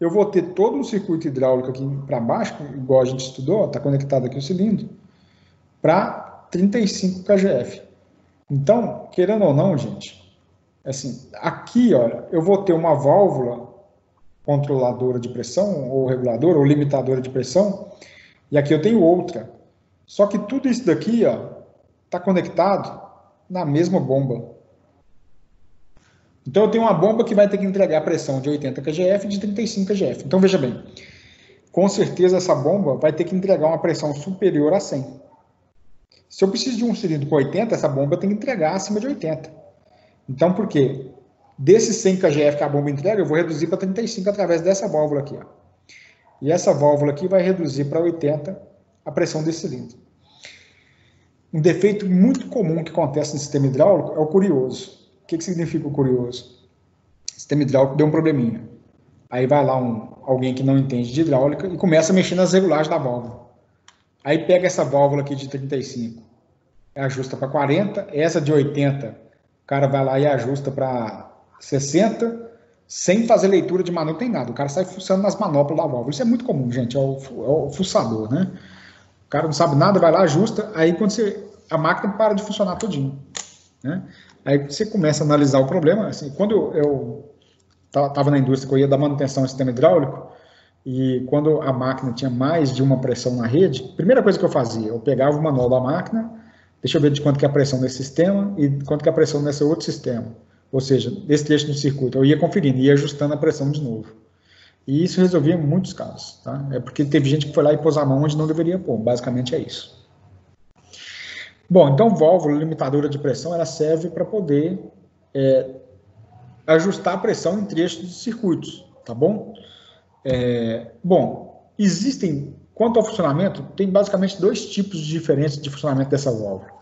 eu vou ter todo um circuito hidráulico aqui para baixo, igual a gente estudou, está conectado aqui o cilindro, para 35 kgf. Então, querendo ou não, gente, assim, aqui, ó, eu vou ter uma válvula controladora de pressão, ou reguladora, ou limitadora de pressão, e aqui eu tenho outra. Só que tudo isso daqui, ó, está conectado na mesma bomba. Então eu tenho uma bomba que vai ter que entregar pressão de 80 kgf e de 35 kgf. Então veja bem, com certeza essa bomba vai ter que entregar uma pressão superior a 100. Se eu preciso de um cilindro com 80, essa bomba tem que entregar acima de 80. Então por quê? Desses 100 kgf que a bomba entrega, eu vou reduzir para 35 através dessa válvula aqui. Ó. E essa válvula aqui vai reduzir para 80 a pressão desse cilindro. Um defeito muito comum que acontece no sistema hidráulico é o curioso. O que significa o curioso? O sistema hidráulico deu um probleminha. Aí vai lá alguém que não entende de hidráulica e começa a mexer nas regulagens da válvula. Aí pega essa válvula aqui de 35, ajusta para 40, essa de 80, o cara vai lá e ajusta para 60, sem fazer leitura de manopla, não tem nada. O cara sai fuçando nas manoplas da válvula. Isso é muito comum, gente. É o fuçador, né? O cara não sabe nada, vai lá, ajusta. Aí quando a máquina para de funcionar todinho, né? Aí você começa a analisar o problema. Assim, quando eu estava na indústria, que eu ia dar manutenção ao sistema hidráulico, e quando a máquina tinha mais de uma pressão na rede, a primeira coisa que eu fazia, eu pegava o manual da máquina, deixa eu ver de quanto que é a pressão nesse sistema e quanto que é a pressão nesse outro sistema. Ou seja, desse trecho do circuito, eu ia conferindo, ia ajustando a pressão de novo. E isso resolvia muitos casos, tá? É porque teve gente que foi lá e pôs a mão onde não deveria pôr, basicamente é isso. Bom, então válvula limitadora de pressão, ela serve para poder ajustar a pressão em trechos de circuitos, tá bom? Bom, existem, quanto ao funcionamento, tem basicamente dois tipos diferentes de funcionamento dessa válvula.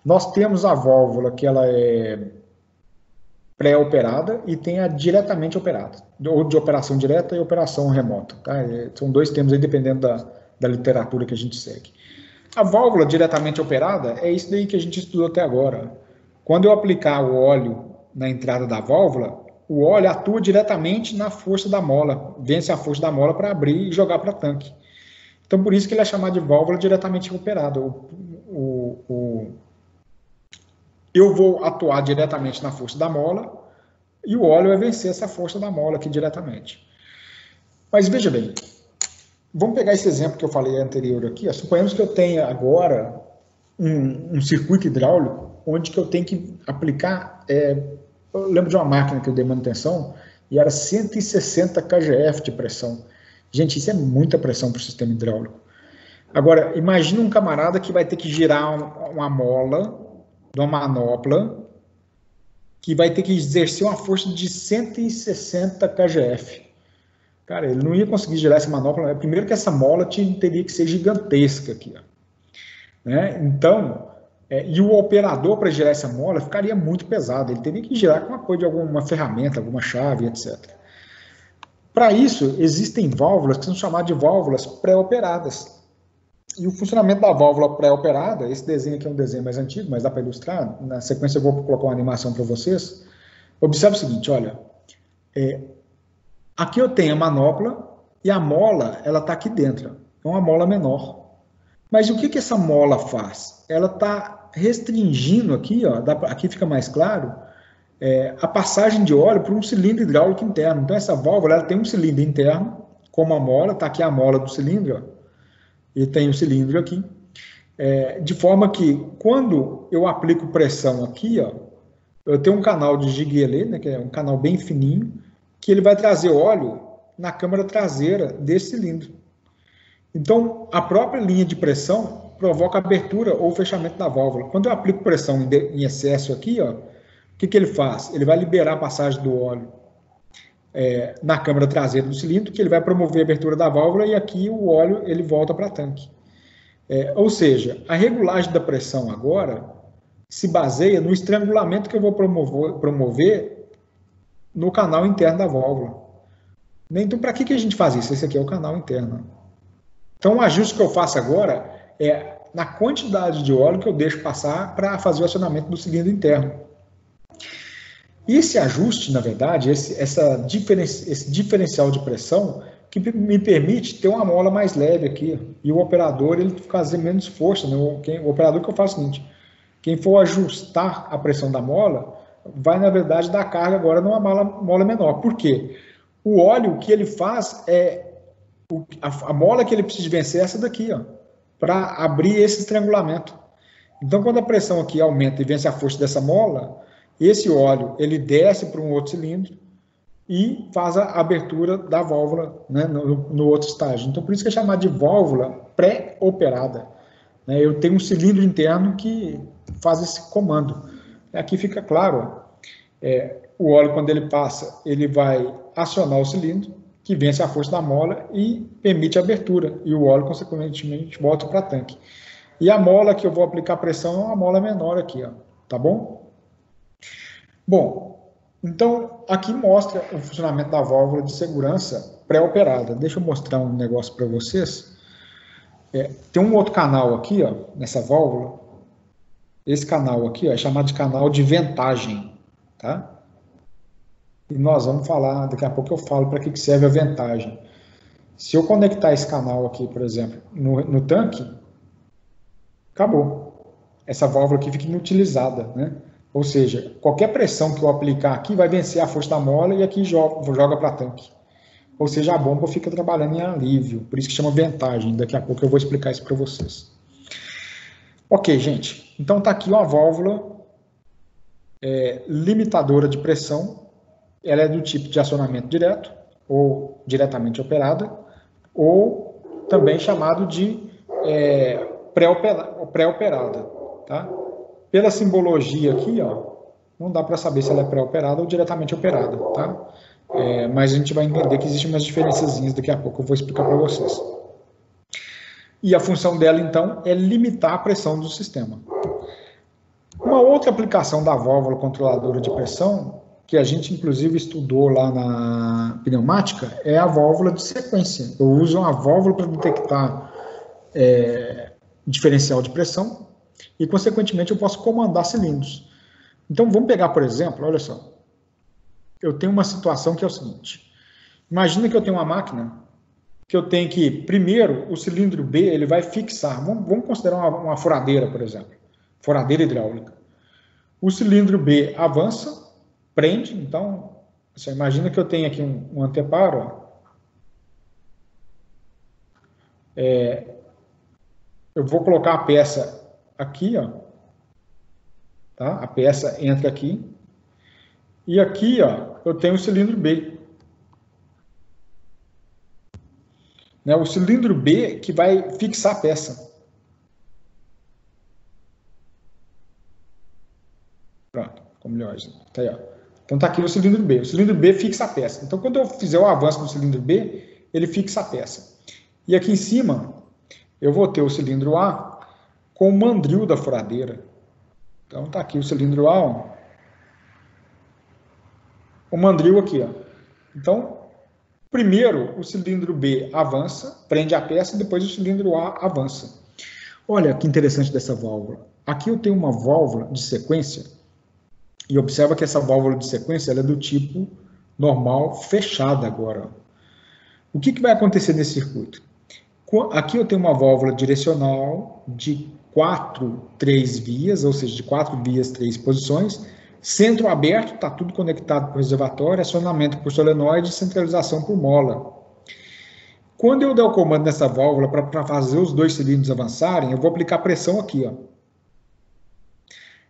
Nós temos a válvula que ela é pré-operada e tem a diretamente operada, ou de operação direta e operação remota. Tá? São dois termos aí, dependendo da literatura que a gente segue. A válvula diretamente operada é isso daí que a gente estudou até agora. Quando eu aplicar o óleo na entrada da válvula, o óleo atua diretamente na força da mola, vence a força da mola para abrir e jogar para tanque. Então, por isso que ele é chamado de válvula diretamente operada. Eu vou atuar diretamente na força da mola e o óleo vai vencer essa força da mola aqui diretamente. Mas veja bem, vamos pegar esse exemplo que eu falei anterior aqui. Suponhamos que eu tenha agora um circuito hidráulico onde que eu tenho que aplicar, eu lembro de uma máquina que eu dei manutenção e era 160 kgf de pressão. Gente, isso é muita pressão para o sistema hidráulico. Agora, imagina um camarada que vai ter que girar uma mola de uma manopla que vai ter que exercer uma força de 160 kgf. Cara, ele não ia conseguir girar essa manopla. Primeiro que essa mola teria que ser gigantesca aqui, ó. Né? Então, e o operador para girar essa mola ficaria muito pesado. Ele teria que girar com o apoio de alguma ferramenta, alguma chave, etc. Para isso, existem válvulas que são chamadas de válvulas pré-operadas. E o funcionamento da válvula pré-operada, esse desenho aqui é um desenho mais antigo, mas dá para ilustrar. Na sequência eu vou colocar uma animação para vocês. Observe o seguinte, olha. Aqui eu tenho a manopla e a mola, ela está aqui dentro. É uma mola menor. Mas o que essa mola faz? Ela está restringindo aqui, ó, aqui fica mais claro, a passagem de óleo por um cilindro hidráulico interno. Então essa válvula ela tem um cilindro interno, como a mola, está aqui a mola do cilindro, ó, e tem um cilindro aqui, de forma que quando eu aplico pressão aqui, ó, eu tenho um canal de Giguelet, né, que é um canal bem fininho, que ele vai trazer óleo na câmara traseira desse cilindro. Então, a própria linha de pressão provoca a abertura ou fechamento da válvula. Quando eu aplico pressão em excesso aqui, ó, o que ele faz? Ele vai liberar a passagem do óleo na câmara traseira do cilindro, que ele vai promover a abertura da válvula e aqui o óleo ele volta para tanque. Ou seja, a regulagem da pressão agora se baseia no estrangulamento que eu vou promover no canal interno da válvula. Então, para que a gente faz isso? Esse aqui é o canal interno. Então, o ajuste que eu faço agora é na quantidade de óleo que eu deixo passar para fazer o acionamento do cilindro interno. E esse ajuste, na verdade, esse diferencial de pressão, que me permite ter uma mola mais leve aqui. E o operador, ele fazer menos força. Né? O operador que eu faço é o seguinte, quem for ajustar a pressão da mola, vai, na verdade, dar carga agora numa mola menor. Por quê? O óleo, o que ele faz a mola que ele precisa vencer é essa daqui, ó, para abrir esse estrangulamento. Então, quando a pressão aqui aumenta e vence a força dessa mola, esse óleo ele desce para um outro cilindro e faz a abertura da válvula, né, no outro estágio. Então, por isso que é chamado de válvula pré-operada. Né? Eu tenho um cilindro interno que faz esse comando. Aqui fica claro, o óleo, quando ele passa, ele vai acionar o cilindro, que vence a força da mola e permite a abertura, e o óleo, consequentemente, volta para tanque. E a mola que eu vou aplicar pressão é uma mola menor aqui, ó, tá bom? Bom, então, aqui mostra o funcionamento da válvula de segurança pré-operada. Deixa eu mostrar um negócio para vocês. Tem um outro canal aqui, ó, nessa válvula. Esse canal aqui, ó, é chamado de canal de ventagem, tá? E nós vamos falar, daqui a pouco eu falo para que serve a ventagem. Se eu conectar esse canal aqui, por exemplo, no tanque, acabou. Essa válvula aqui fica inutilizada, né? Ou seja, qualquer pressão que eu aplicar aqui vai vencer a força da mola e aqui joga para tanque. Ou seja, a bomba fica trabalhando em alívio, por isso que chama ventagem. Daqui a pouco eu vou explicar isso para vocês. Ok, gente. Então tá aqui uma válvula limitadora de pressão. Ela é do tipo de acionamento direto, ou diretamente operada, ou também chamado de pré-operada. Tá? Pela simbologia aqui, ó, não dá para saber se ela é pré-operada ou diretamente operada. Tá? Mas a gente vai entender que existem umas diferençazinhas, daqui a pouco eu vou explicar para vocês. E a função dela, então, é limitar a pressão do sistema. Uma outra aplicação da válvula controladora de pressão, que a gente inclusive estudou lá na pneumática, é a válvula de sequência. Eu uso uma válvula para detectar diferencial de pressão e, consequentemente, eu posso comandar cilindros. Então, vamos pegar, por exemplo, olha só. Eu tenho uma situação que é o seguinte. Imagina que eu tenho uma máquina que eu tenho que, primeiro, o cilindro B, ele vai fixar. Vamos considerar uma furadeira, por exemplo. Furadeira hidráulica. O cilindro B avança, prende, então, você imagina que eu tenho aqui um anteparo, ó. Eu vou colocar a peça aqui, ó, tá? A peça entra aqui, e aqui, ó, eu tenho o cilindro B. Né? O cilindro B que vai fixar a peça. ó, tá aí, ó. Então tá aqui o cilindro B. O cilindro B fixa a peça. Então quando eu fizer o avanço do cilindro B, ele fixa a peça. E aqui em cima, eu vou ter o cilindro A com o mandril da furadeira. Então tá aqui o cilindro A, ó. O mandril aqui, ó. Então, primeiro o cilindro B avança, prende a peça, e depois o cilindro A avança. Olha que interessante dessa válvula. Aqui eu tenho uma válvula de sequência, e observa que essa válvula de sequência ela é do tipo normal fechada agora. O que vai acontecer nesse circuito? Aqui eu tenho uma válvula direcional de 3 vias, ou seja, de 4 vias, 3 posições, centro aberto, está tudo conectado com o reservatório, acionamento por solenoide e centralização por mola. Quando eu der o comando nessa válvula para fazer os 2 cilindros avançarem, eu vou aplicar pressão aqui, ó.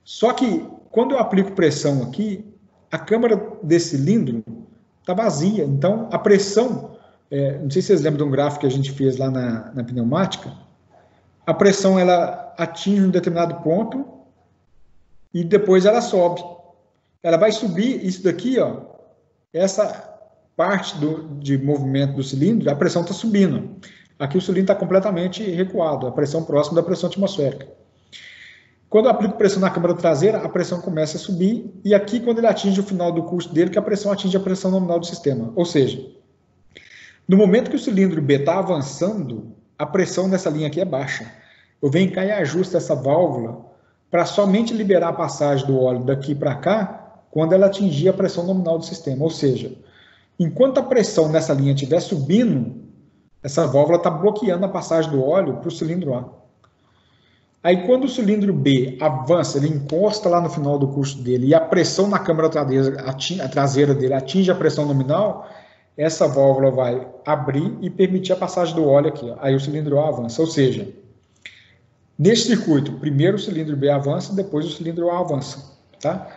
Só que, quando eu aplico pressão aqui, a câmara desse cilindro está vazia. Então, a pressão, não sei se vocês lembram de um gráfico que a gente fez lá na pneumática, a pressão ela atinge um determinado ponto e depois ela sobe. Ela vai subir isso daqui, ó, essa parte de movimento do cilindro, a pressão está subindo. Aqui o cilindro está completamente recuado, a pressão próxima da pressão atmosférica. Quando eu aplico pressão na câmara traseira, a pressão começa a subir, e aqui, quando ele atinge o final do curso dele, que a pressão atinge a pressão nominal do sistema. Ou seja, no momento que o cilindro B está avançando, a pressão nessa linha aqui é baixa. Eu venho cá e ajusto essa válvula para somente liberar a passagem do óleo daqui para cá, quando ela atingir a pressão nominal do sistema. Ou seja, enquanto a pressão nessa linha estiver subindo, essa válvula está bloqueando a passagem do óleo para o cilindro A. Aí, quando o cilindro B avança, ele encosta lá no final do curso dele e a pressão na câmara traseira dele atinge a pressão nominal, essa válvula vai abrir e permitir a passagem do óleo aqui. Ó. Aí o cilindro A avança. Ou seja, nesse circuito, primeiro o cilindro B avança, depois o cilindro A avança. Tá?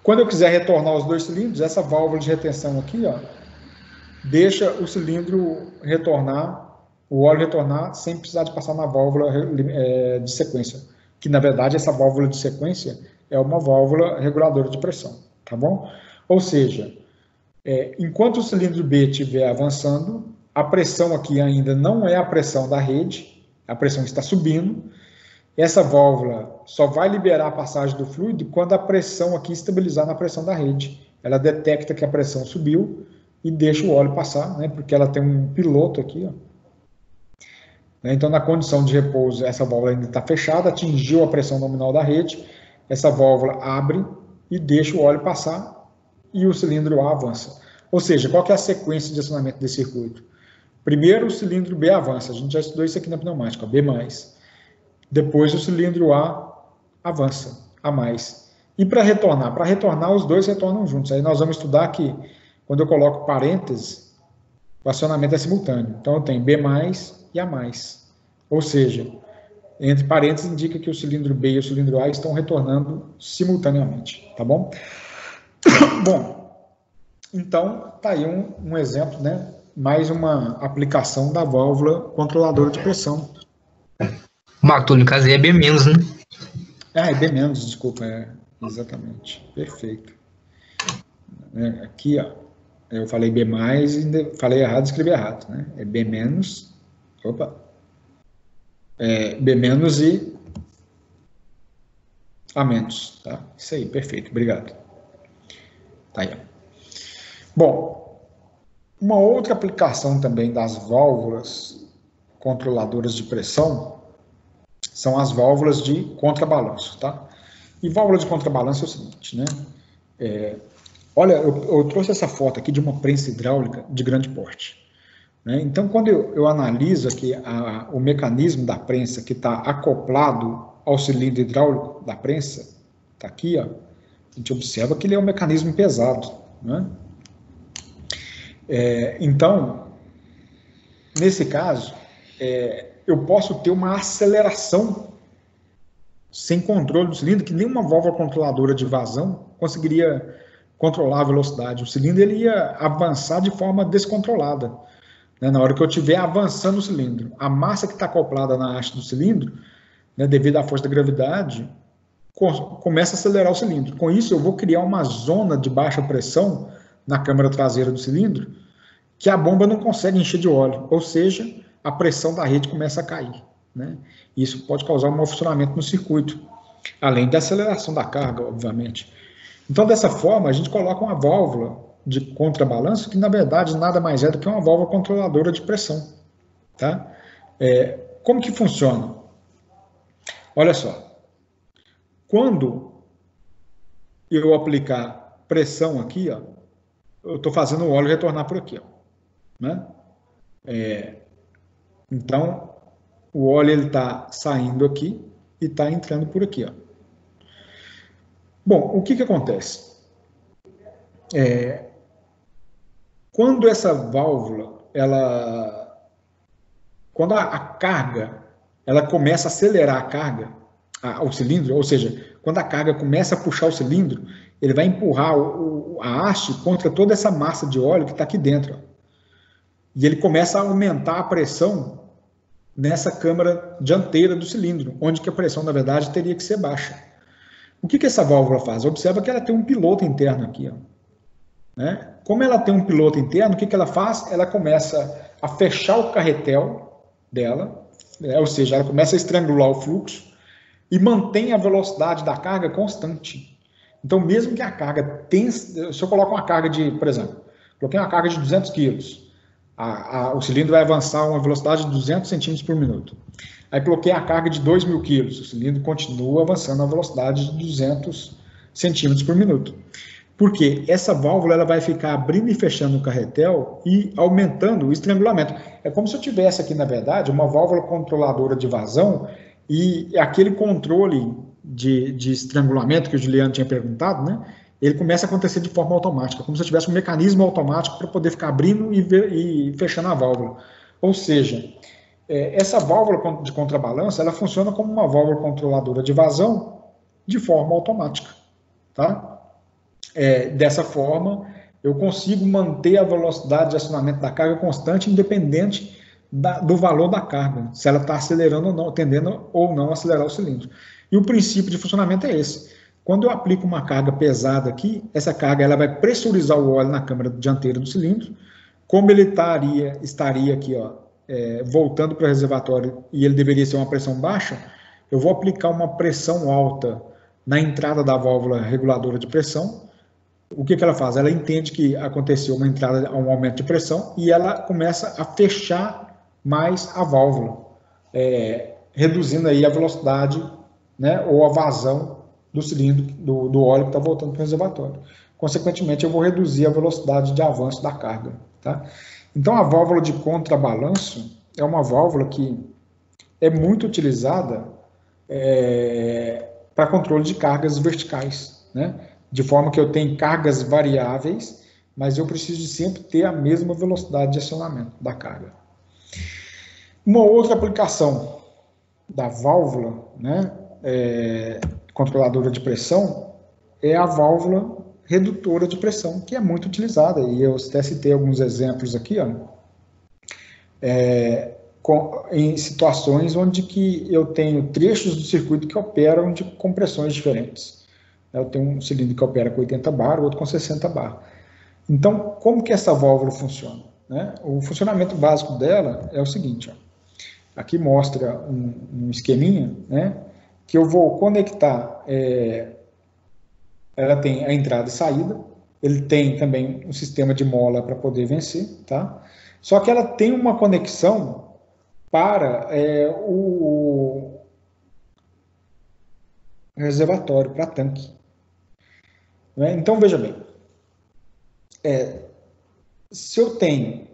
Quando eu quiser retornar os 2 cilindros, essa válvula de retenção aqui, ó, deixa o cilindro retornar, o óleo retornar sem precisar de passar na válvula de sequência, que na verdade essa válvula de sequência é uma válvula reguladora de pressão, tá bom? Ou seja, enquanto o cilindro B estiver avançando, a pressão aqui ainda não é a pressão da rede, a pressão está subindo, essa válvula só vai liberar a passagem do fluido quando a pressão aqui estabilizar na pressão da rede. Ela detecta que a pressão subiu e deixa o óleo passar, né, porque ela tem um piloto aqui, ó. Então, na condição de repouso, essa válvula ainda está fechada, atingiu a pressão nominal da rede, essa válvula abre e deixa o óleo passar e o cilindro A avança. Ou seja, qual que é a sequência de acionamento desse circuito? Primeiro, o cilindro B avança, a gente já estudou isso aqui na pneumática, B+. Depois, o cilindro A avança, A+. E para retornar, os dois retornam juntos. Aí nós vamos estudar que, quando eu coloco parênteses, o acionamento é simultâneo. Então, eu tenho B+, e A+. Ou seja, entre parênteses indica que o cilindro B e o cilindro A estão retornando simultaneamente, tá bom? Bom, então, tá aí um exemplo, né? Mais uma aplicação da válvula controladora de pressão. Marco, no caso aí é B-, né? É B-, desculpa, exatamente, perfeito. Aqui, ó, eu falei B+, e falei errado, escrevi errado, né? É B-, opa, B- e A-, tá? Isso aí, perfeito, obrigado. Tá aí. Bom, uma outra aplicação também das válvulas controladoras de pressão são as válvulas de contrabalanço, tá? E válvula de contrabalanço é o seguinte, né? Olha, eu trouxe essa foto aqui de uma prensa hidráulica de grande porte. Então, quando eu analiso aqui o mecanismo da prensa que está acoplado ao cilindro hidráulico da prensa, está aqui, ó, a gente observa que ele é um mecanismo pesado, né? Então, nesse caso, eu posso ter uma aceleração sem controle do cilindro, que nenhuma válvula controladora de vazão conseguiria controlar a velocidade. O cilindro ele ia avançar de forma descontrolada. Na hora que eu estiver avançando o cilindro, a massa que está acoplada na haste do cilindro, né, devido à força da gravidade, começa a acelerar o cilindro. Com isso, eu vou criar uma zona de baixa pressão na câmara traseira do cilindro, que a bomba não consegue encher de óleo, ou seja, a pressão da rede começa a cair, né? Isso pode causar um mau funcionamento no circuito, além da aceleração da carga, obviamente. Então, dessa forma, a gente coloca uma válvula de contrabalanço, que na verdade nada mais é do que uma válvula controladora de pressão, tá? Como que funciona? Olha só, quando eu aplicar pressão aqui, ó, eu estou fazendo o óleo retornar por aqui, ó, né? Então, o óleo está saindo aqui e está entrando por aqui, ó. Bom, o que acontece? Quando essa válvula, quando a carga, ela começa a acelerar a carga, o cilindro, ou seja, quando a carga começa a puxar o cilindro, ele vai empurrar a haste contra toda essa massa de óleo que está aqui dentro, ó. E ele começa a aumentar a pressão nessa câmara dianteira do cilindro, onde que a pressão, na verdade, teria que ser baixa. O que essa válvula faz? Observa que ela tem um piloto interno aqui, ó, né? Como ela tem um piloto interno, o que ela faz? Ela começa a fechar o carretel dela, ou seja, ela começa a estrangular o fluxo e mantém a velocidade da carga constante. Então, mesmo que a carga tenha... Se eu coloco uma carga de, por exemplo, coloquei uma carga de 200 quilos, o cilindro vai avançar a uma velocidade de 200 centímetros por minuto. Aí coloquei a carga de 2.000 quilos, o cilindro continua avançando a velocidade de 200 centímetros por minuto. Porque essa válvula ela vai ficar abrindo e fechando o carretel e aumentando o estrangulamento. É como se eu tivesse aqui, na verdade, uma válvula controladora de vazão e aquele controle de estrangulamento que o Juliano tinha perguntado, né? Ele começa a acontecer de forma automática, como se eu tivesse um mecanismo automático para poder ficar abrindo e fechando a válvula. Ou seja, essa válvula de contrabalanço, ela funciona como uma válvula controladora de vazão de forma automática, tá? Dessa forma, eu consigo manter a velocidade de acionamento da carga constante, independente do valor da carga, se ela está acelerando ou não, tendendo ou não a acelerar o cilindro. E o princípio de funcionamento é esse. Quando eu aplico uma carga pesada aqui, essa carga ela vai pressurizar o óleo na câmara dianteira do cilindro. Como ele estaria aqui, ó, voltando para o reservatório e ele deveria ser uma pressão baixa, eu vou aplicar uma pressão alta na entrada da válvula reguladora de pressão. O que ela faz? Ela entende que aconteceu uma entrada, um aumento de pressão e ela começa a fechar mais a válvula, reduzindo aí a velocidade, né, ou a vazão do cilindro, do óleo que está voltando para o reservatório. Consequentemente, eu vou reduzir a velocidade de avanço da carga, tá? Então, a válvula de contrabalanço é uma válvula que é muito utilizada para controle de cargas verticais, né? De forma que eu tenho cargas variáveis, mas eu preciso de sempre ter a mesma velocidade de acionamento da carga. Uma outra aplicação da válvula, né, controladora de pressão, é a válvula redutora de pressão, que é muito utilizada, e eu até citei alguns exemplos aqui, ó, em situações onde que eu tenho trechos do circuito que operam de compressões diferentes. Eu tenho um cilindro que opera com 80 bar, outro com 60 bar. Então, como que essa válvula funciona, né? O funcionamento básico dela é o seguinte, ó. Aqui mostra um esqueminha, né, que eu vou conectar, ela tem a entrada e saída, ele tem também um sistema de mola para poder vencer, tá? Só que ela tem uma conexão para o reservatório, para tanque. Né? Então, veja bem, se eu tenho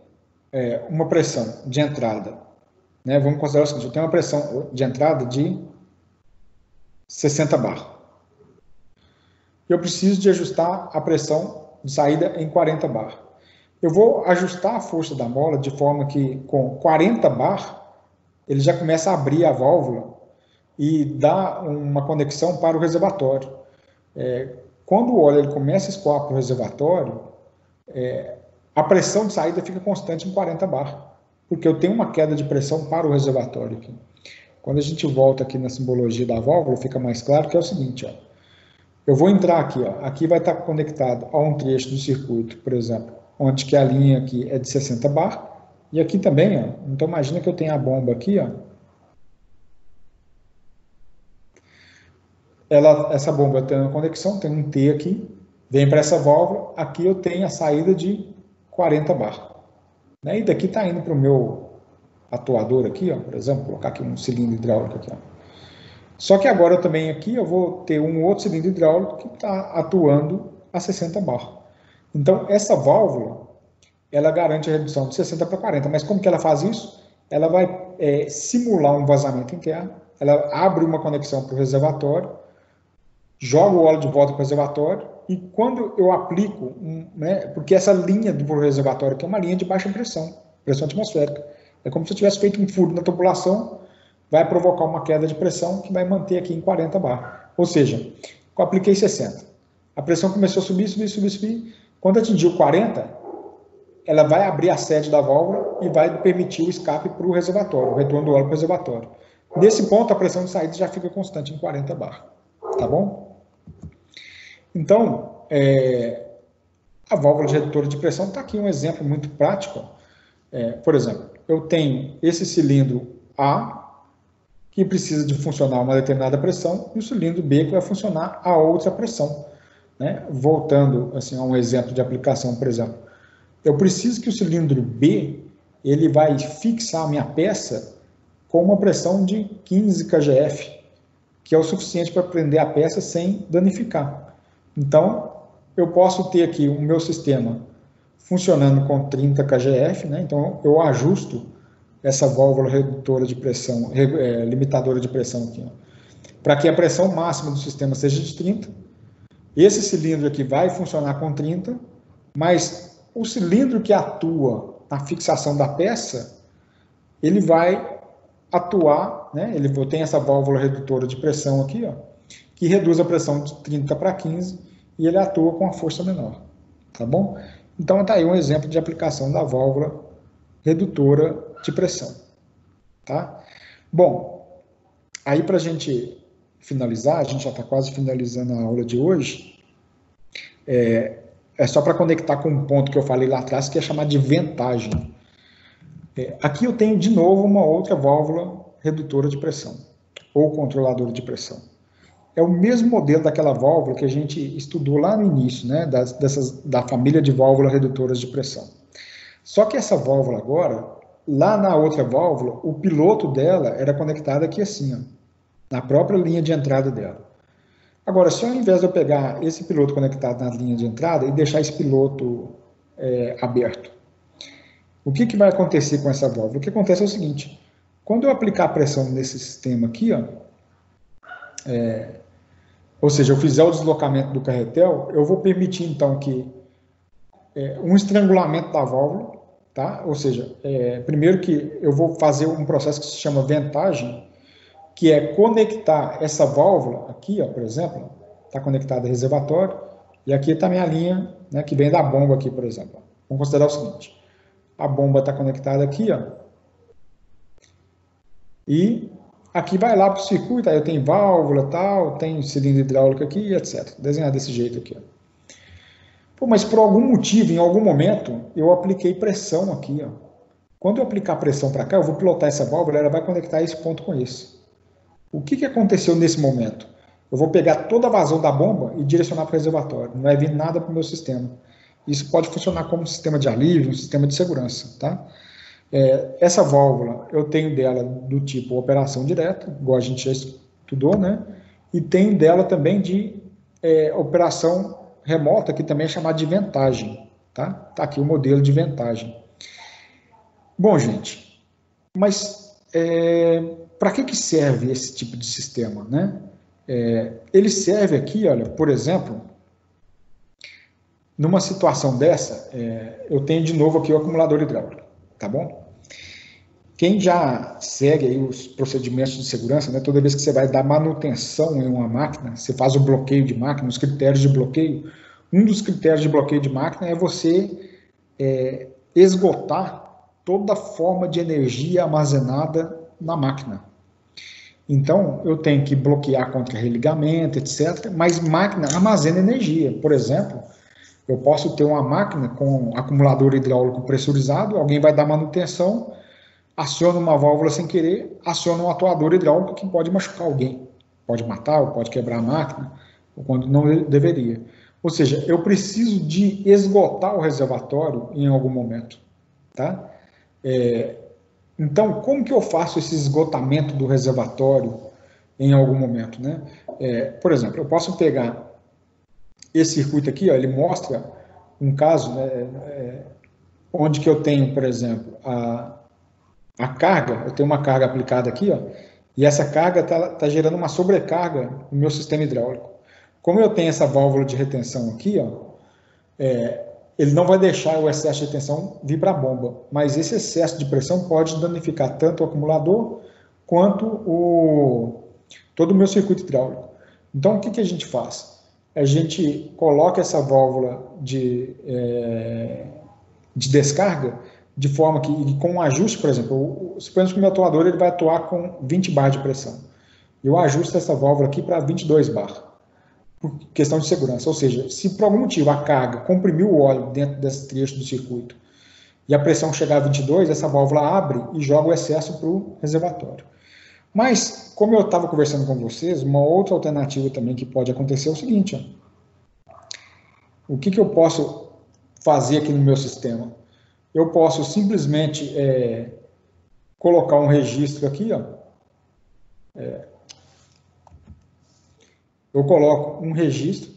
uma pressão de entrada, né, vamos considerar o seguinte, eu tenho uma pressão de entrada de 60 bar. Eu preciso de ajustar a pressão de saída em 40 bar. Eu vou ajustar a força da mola de forma que com 40 bar, ele já começa a abrir a válvula e dá uma conexão para o reservatório. Quando o óleo ele começa a escoar para o reservatório, a pressão de saída fica constante em 40 bar, porque eu tenho uma queda de pressão para o reservatório aqui. quando a gente volta aqui na simbologia da válvula, fica mais claro que é o seguinte, ó. Eu vou entrar aqui, ó. Aqui vai estar conectado a um trecho do circuito, por exemplo, onde que a linha aqui é de 60 bar, e aqui também, ó. Então imagina que eu tenho a bomba aqui, ó. Essa bomba tem uma conexão, tem um T aqui, vem para essa válvula, aqui eu tenho a saída de 40 bar. Né? E daqui está indo para o meu atuador aqui, ó, por exemplo, vou colocar aqui um cilindro hidráulico aqui, ó. Só que agora também aqui eu vou ter um outro cilindro hidráulico que está atuando a 60 bar. Então essa válvula, ela garante a redução de 60 para 40, mas como que ela faz isso? Ela vai simular um vazamento interno, ela abre uma conexão para o reservatório, joga o óleo de volta para o reservatório, e quando eu aplico, né, porque essa linha do reservatório aqui é uma linha de baixa pressão, pressão atmosférica. É como se eu tivesse feito um furo na tubulação, vai provocar uma queda de pressão que vai manter aqui em 40 bar. Ou seja, eu apliquei 60. A pressão começou a subir. Quando atingiu 40, ela vai abrir a sede da válvula e vai permitir o escape para o reservatório, o retorno do óleo para o reservatório. Nesse ponto, a pressão de saída já fica constante em 40 bar. Tá bom? Então, a válvula de redutora de pressão está aqui um exemplo muito prático. Por exemplo, eu tenho esse cilindro A, que precisa de funcionar a uma determinada pressão, e o cilindro B, que vai funcionar a outra pressão. Né? Voltando assim, a um exemplo de aplicação, por exemplo, eu preciso que o cilindro B ele vai fixar a minha peça com uma pressão de 15 kgf, que é o suficiente para prender a peça sem danificar. Então, eu posso ter aqui o meu sistema funcionando com 30 kgf, né? Então eu ajusto essa válvula redutora de pressão, limitadora de pressão aqui, para que a pressão máxima do sistema seja de 30. Esse cilindro aqui vai funcionar com 30, mas o cilindro que atua na fixação da peça, ele vai atuar, né? Ele tem essa válvula redutora de pressão aqui, ó, que reduz a pressão de 30 para 15 e ele atua com a força menor, tá bom? Então está aí um exemplo de aplicação da válvula redutora de pressão, tá? Bom, aí para a gente finalizar, a gente já está quase finalizando a aula de hoje, é só para conectar com um ponto que eu falei lá atrás, que é chamado de ventagem. Aqui eu tenho de novo uma outra válvula redutora de pressão, ou controladora de pressão. É o mesmo modelo daquela válvula que a gente estudou lá no início, né, da família de válvulas redutoras de pressão. Só que essa válvula agora, lá na outra válvula, o piloto dela era conectado aqui assim, ó, na própria linha de entrada dela. Agora, se ao invés de eu pegar esse piloto conectado na linha de entrada e deixar esse piloto aberto, o que vai acontecer com essa válvula? O que acontece é o seguinte, quando eu aplicar pressão nesse sistema aqui, ó, ou seja, eu fizer o deslocamento do carretel, eu vou permitir então que um estrangulamento da válvula, tá? Ou seja, primeiro que eu vou fazer um processo que se chama ventagem, que é conectar essa válvula aqui, ó, por exemplo, está conectada a reservatório, e aqui está a minha linha, né, que vem da bomba aqui, por exemplo. Vamos considerar o seguinte, a bomba está conectada aqui, ó, e aqui vai lá para o circuito, aí eu tenho válvula, tal, tem cilindro hidráulico aqui, etc. Desenhar desse jeito aqui, ó. Pô, mas por algum motivo, em algum momento, eu apliquei pressão aqui, ó. Quando eu aplicar pressão para cá, eu vou pilotar essa válvula, ela vai conectar esse ponto com esse. O que aconteceu nesse momento? Eu vou pegar toda a vazão da bomba e direcionar para o reservatório. Não vai vir nada para o meu sistema. Isso pode funcionar como um sistema de alívio, um sistema de segurança, tá? Essa válvula, eu tenho dela do tipo operação direta, igual a gente já estudou, né? E tenho dela também de operação remota, que também é chamada de ventagem, tá? Tá aqui o modelo de ventagem. Bom, gente, mas para que serve esse tipo de sistema, né? Ele serve aqui, olha, por exemplo, numa situação dessa, eu tenho de novo aqui o acumulador hidráulico, tá bom? Quem já segue aí os procedimentos de segurança, né, toda vez que você vai dar manutenção em uma máquina, você faz o bloqueio de máquina, os critérios de bloqueio, um dos critérios de bloqueio de máquina é você esgotar toda forma de energia armazenada na máquina. Então, eu tenho que bloquear contra religamento, etc. Mas máquina armazena energia. Por exemplo, eu posso ter uma máquina com acumulador hidráulico pressurizado, alguém vai dar manutenção, aciona uma válvula sem querer, aciona um atuador hidráulico que pode machucar alguém. Pode matar ou pode quebrar a máquina, quando não deveria. Ou seja, eu preciso de esgotar o reservatório em algum momento. Tá? Então, como que eu faço esse esgotamento do reservatório em algum momento? Né? Por exemplo, eu posso pegar esse circuito aqui, ó, ele mostra um caso, né, onde que eu tenho, por exemplo, a carga, eu tenho uma carga aplicada aqui, ó, e essa carga está gerando uma sobrecarga no meu sistema hidráulico. Como eu tenho essa válvula de retenção aqui, ó, ele não vai deixar o excesso de retenção vir para a bomba, mas esse excesso de pressão pode danificar tanto o acumulador quanto todo o meu circuito hidráulico. Então, o que a gente faz? A gente coloca essa válvula de descarga de forma que, com um ajuste, por exemplo, suponhamos que o meu atuador ele vai atuar com 20 bar de pressão. Eu ajusto essa válvula aqui para 22 bar, por questão de segurança. Ou seja, se por algum motivo a carga comprimiu o óleo dentro desse trecho do circuito e a pressão chegar a 22, essa válvula abre e joga o excesso para o reservatório. Mas, como eu estava conversando com vocês, uma outra alternativa também que pode acontecer é o seguinte, ó. O que eu posso fazer aqui no meu sistema? Eu posso simplesmente colocar um registro aqui, ó. Eu coloco um registro,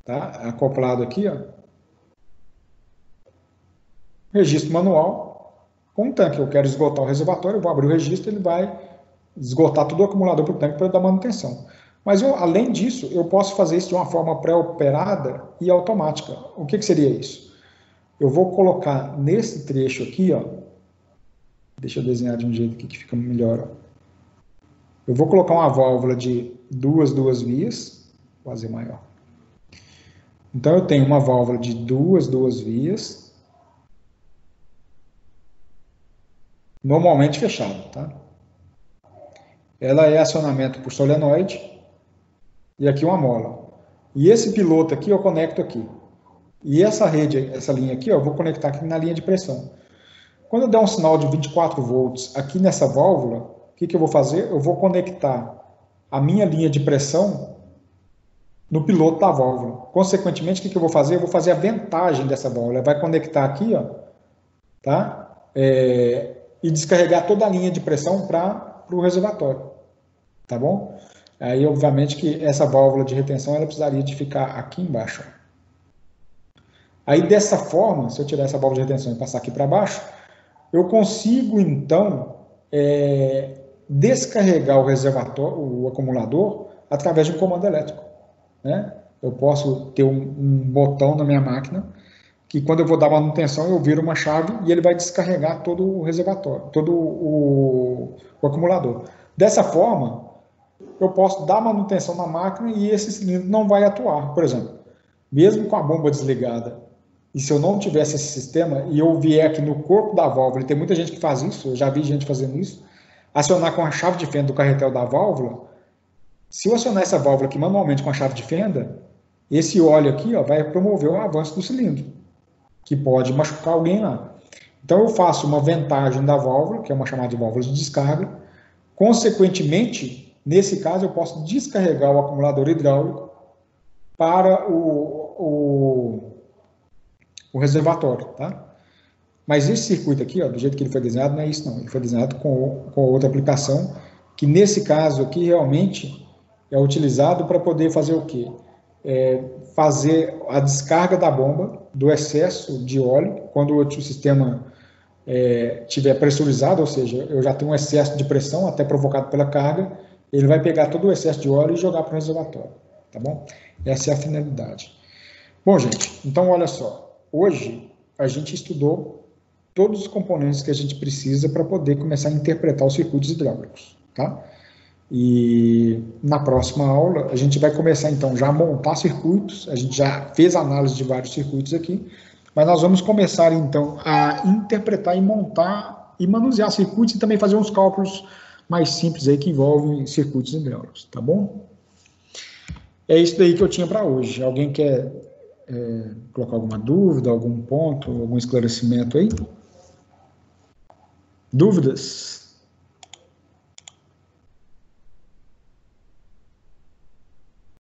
tá? Acoplado aqui, ó. Registro manual com um tanque. Eu quero esgotar o reservatório, eu vou abrir o registro, ele vai esgotar todo o acumulador para o tanque para dar manutenção. Mas, além disso, eu posso fazer isso de uma forma pré-operada e automática. O que seria isso? Eu vou colocar nesse trecho aqui, ó, deixa eu desenhar de um jeito que fica melhor, ó. Eu vou colocar uma válvula de duas vias, vou fazer maior. Então, eu tenho uma válvula de duas vias, normalmente fechada, tá? Ela é acionamento por solenoide, e aqui uma mola. E esse piloto aqui eu conecto aqui. E essa rede, essa linha aqui, ó, eu vou conectar aqui na linha de pressão. Quando eu der um sinal de 24 volts aqui nessa válvula, o que eu vou fazer? Eu vou conectar a minha linha de pressão no piloto da válvula. Consequentemente, o que eu vou fazer? Eu vou fazer a ventagem dessa válvula. Vai conectar aqui, ó, tá? E descarregar toda a linha de pressão para o reservatório. Tá bom? Aí, obviamente, que essa válvula de retenção ela precisaria de ficar aqui embaixo, ó. Aí, dessa forma, se eu tirar essa válvula de retenção e passar aqui para baixo, eu consigo, então, descarregar o reservatório, o acumulador, através de um comando elétrico. Né? Eu posso ter um botão na minha máquina, que quando eu vou dar manutenção, eu viro uma chave e ele vai descarregar todo o reservatório, todo o acumulador. Dessa forma, eu posso dar manutenção na máquina e esse cilindro não vai atuar. Por exemplo, mesmo com a bomba desligada, e se eu não tivesse esse sistema, e eu vier aqui no corpo da válvula, e tem muita gente que faz isso, eu já vi gente fazendo isso, acionar com a chave de fenda do carretel da válvula, se eu acionar essa válvula aqui manualmente com a chave de fenda, esse óleo aqui, ó, vai promover o avanço do cilindro, que pode machucar alguém lá. Então eu faço uma ventagem da válvula, que é uma chamada de válvula de descarga, consequentemente, nesse caso eu posso descarregar o acumulador hidráulico para o reservatório, tá? Mas esse circuito aqui, ó, do jeito que ele foi desenhado, não é isso não. Ele foi desenhado com outra aplicação, que nesse caso aqui realmente é utilizado para poder fazer o quê? Fazer a descarga da bomba do excesso de óleo, quando o sistema estiver pressurizado, ou seja, eu já tenho um excesso de pressão, até provocado pela carga, ele vai pegar todo o excesso de óleo e jogar para o reservatório, tá bom? Essa é a finalidade. Bom, gente, então olha só. Hoje, a gente estudou todos os componentes que a gente precisa para poder começar a interpretar os circuitos hidráulicos, tá? E na próxima aula, a gente vai começar, então, já a montar circuitos. A gente já fez análise de vários circuitos aqui, mas nós vamos começar, então, a interpretar e montar e manusear circuitos e também fazer uns cálculos mais simples aí que envolvem circuitos hidráulicos, tá bom? É isso daí que eu tinha para hoje. Alguém quer colocar alguma dúvida, algum ponto, algum esclarecimento aí? Dúvidas?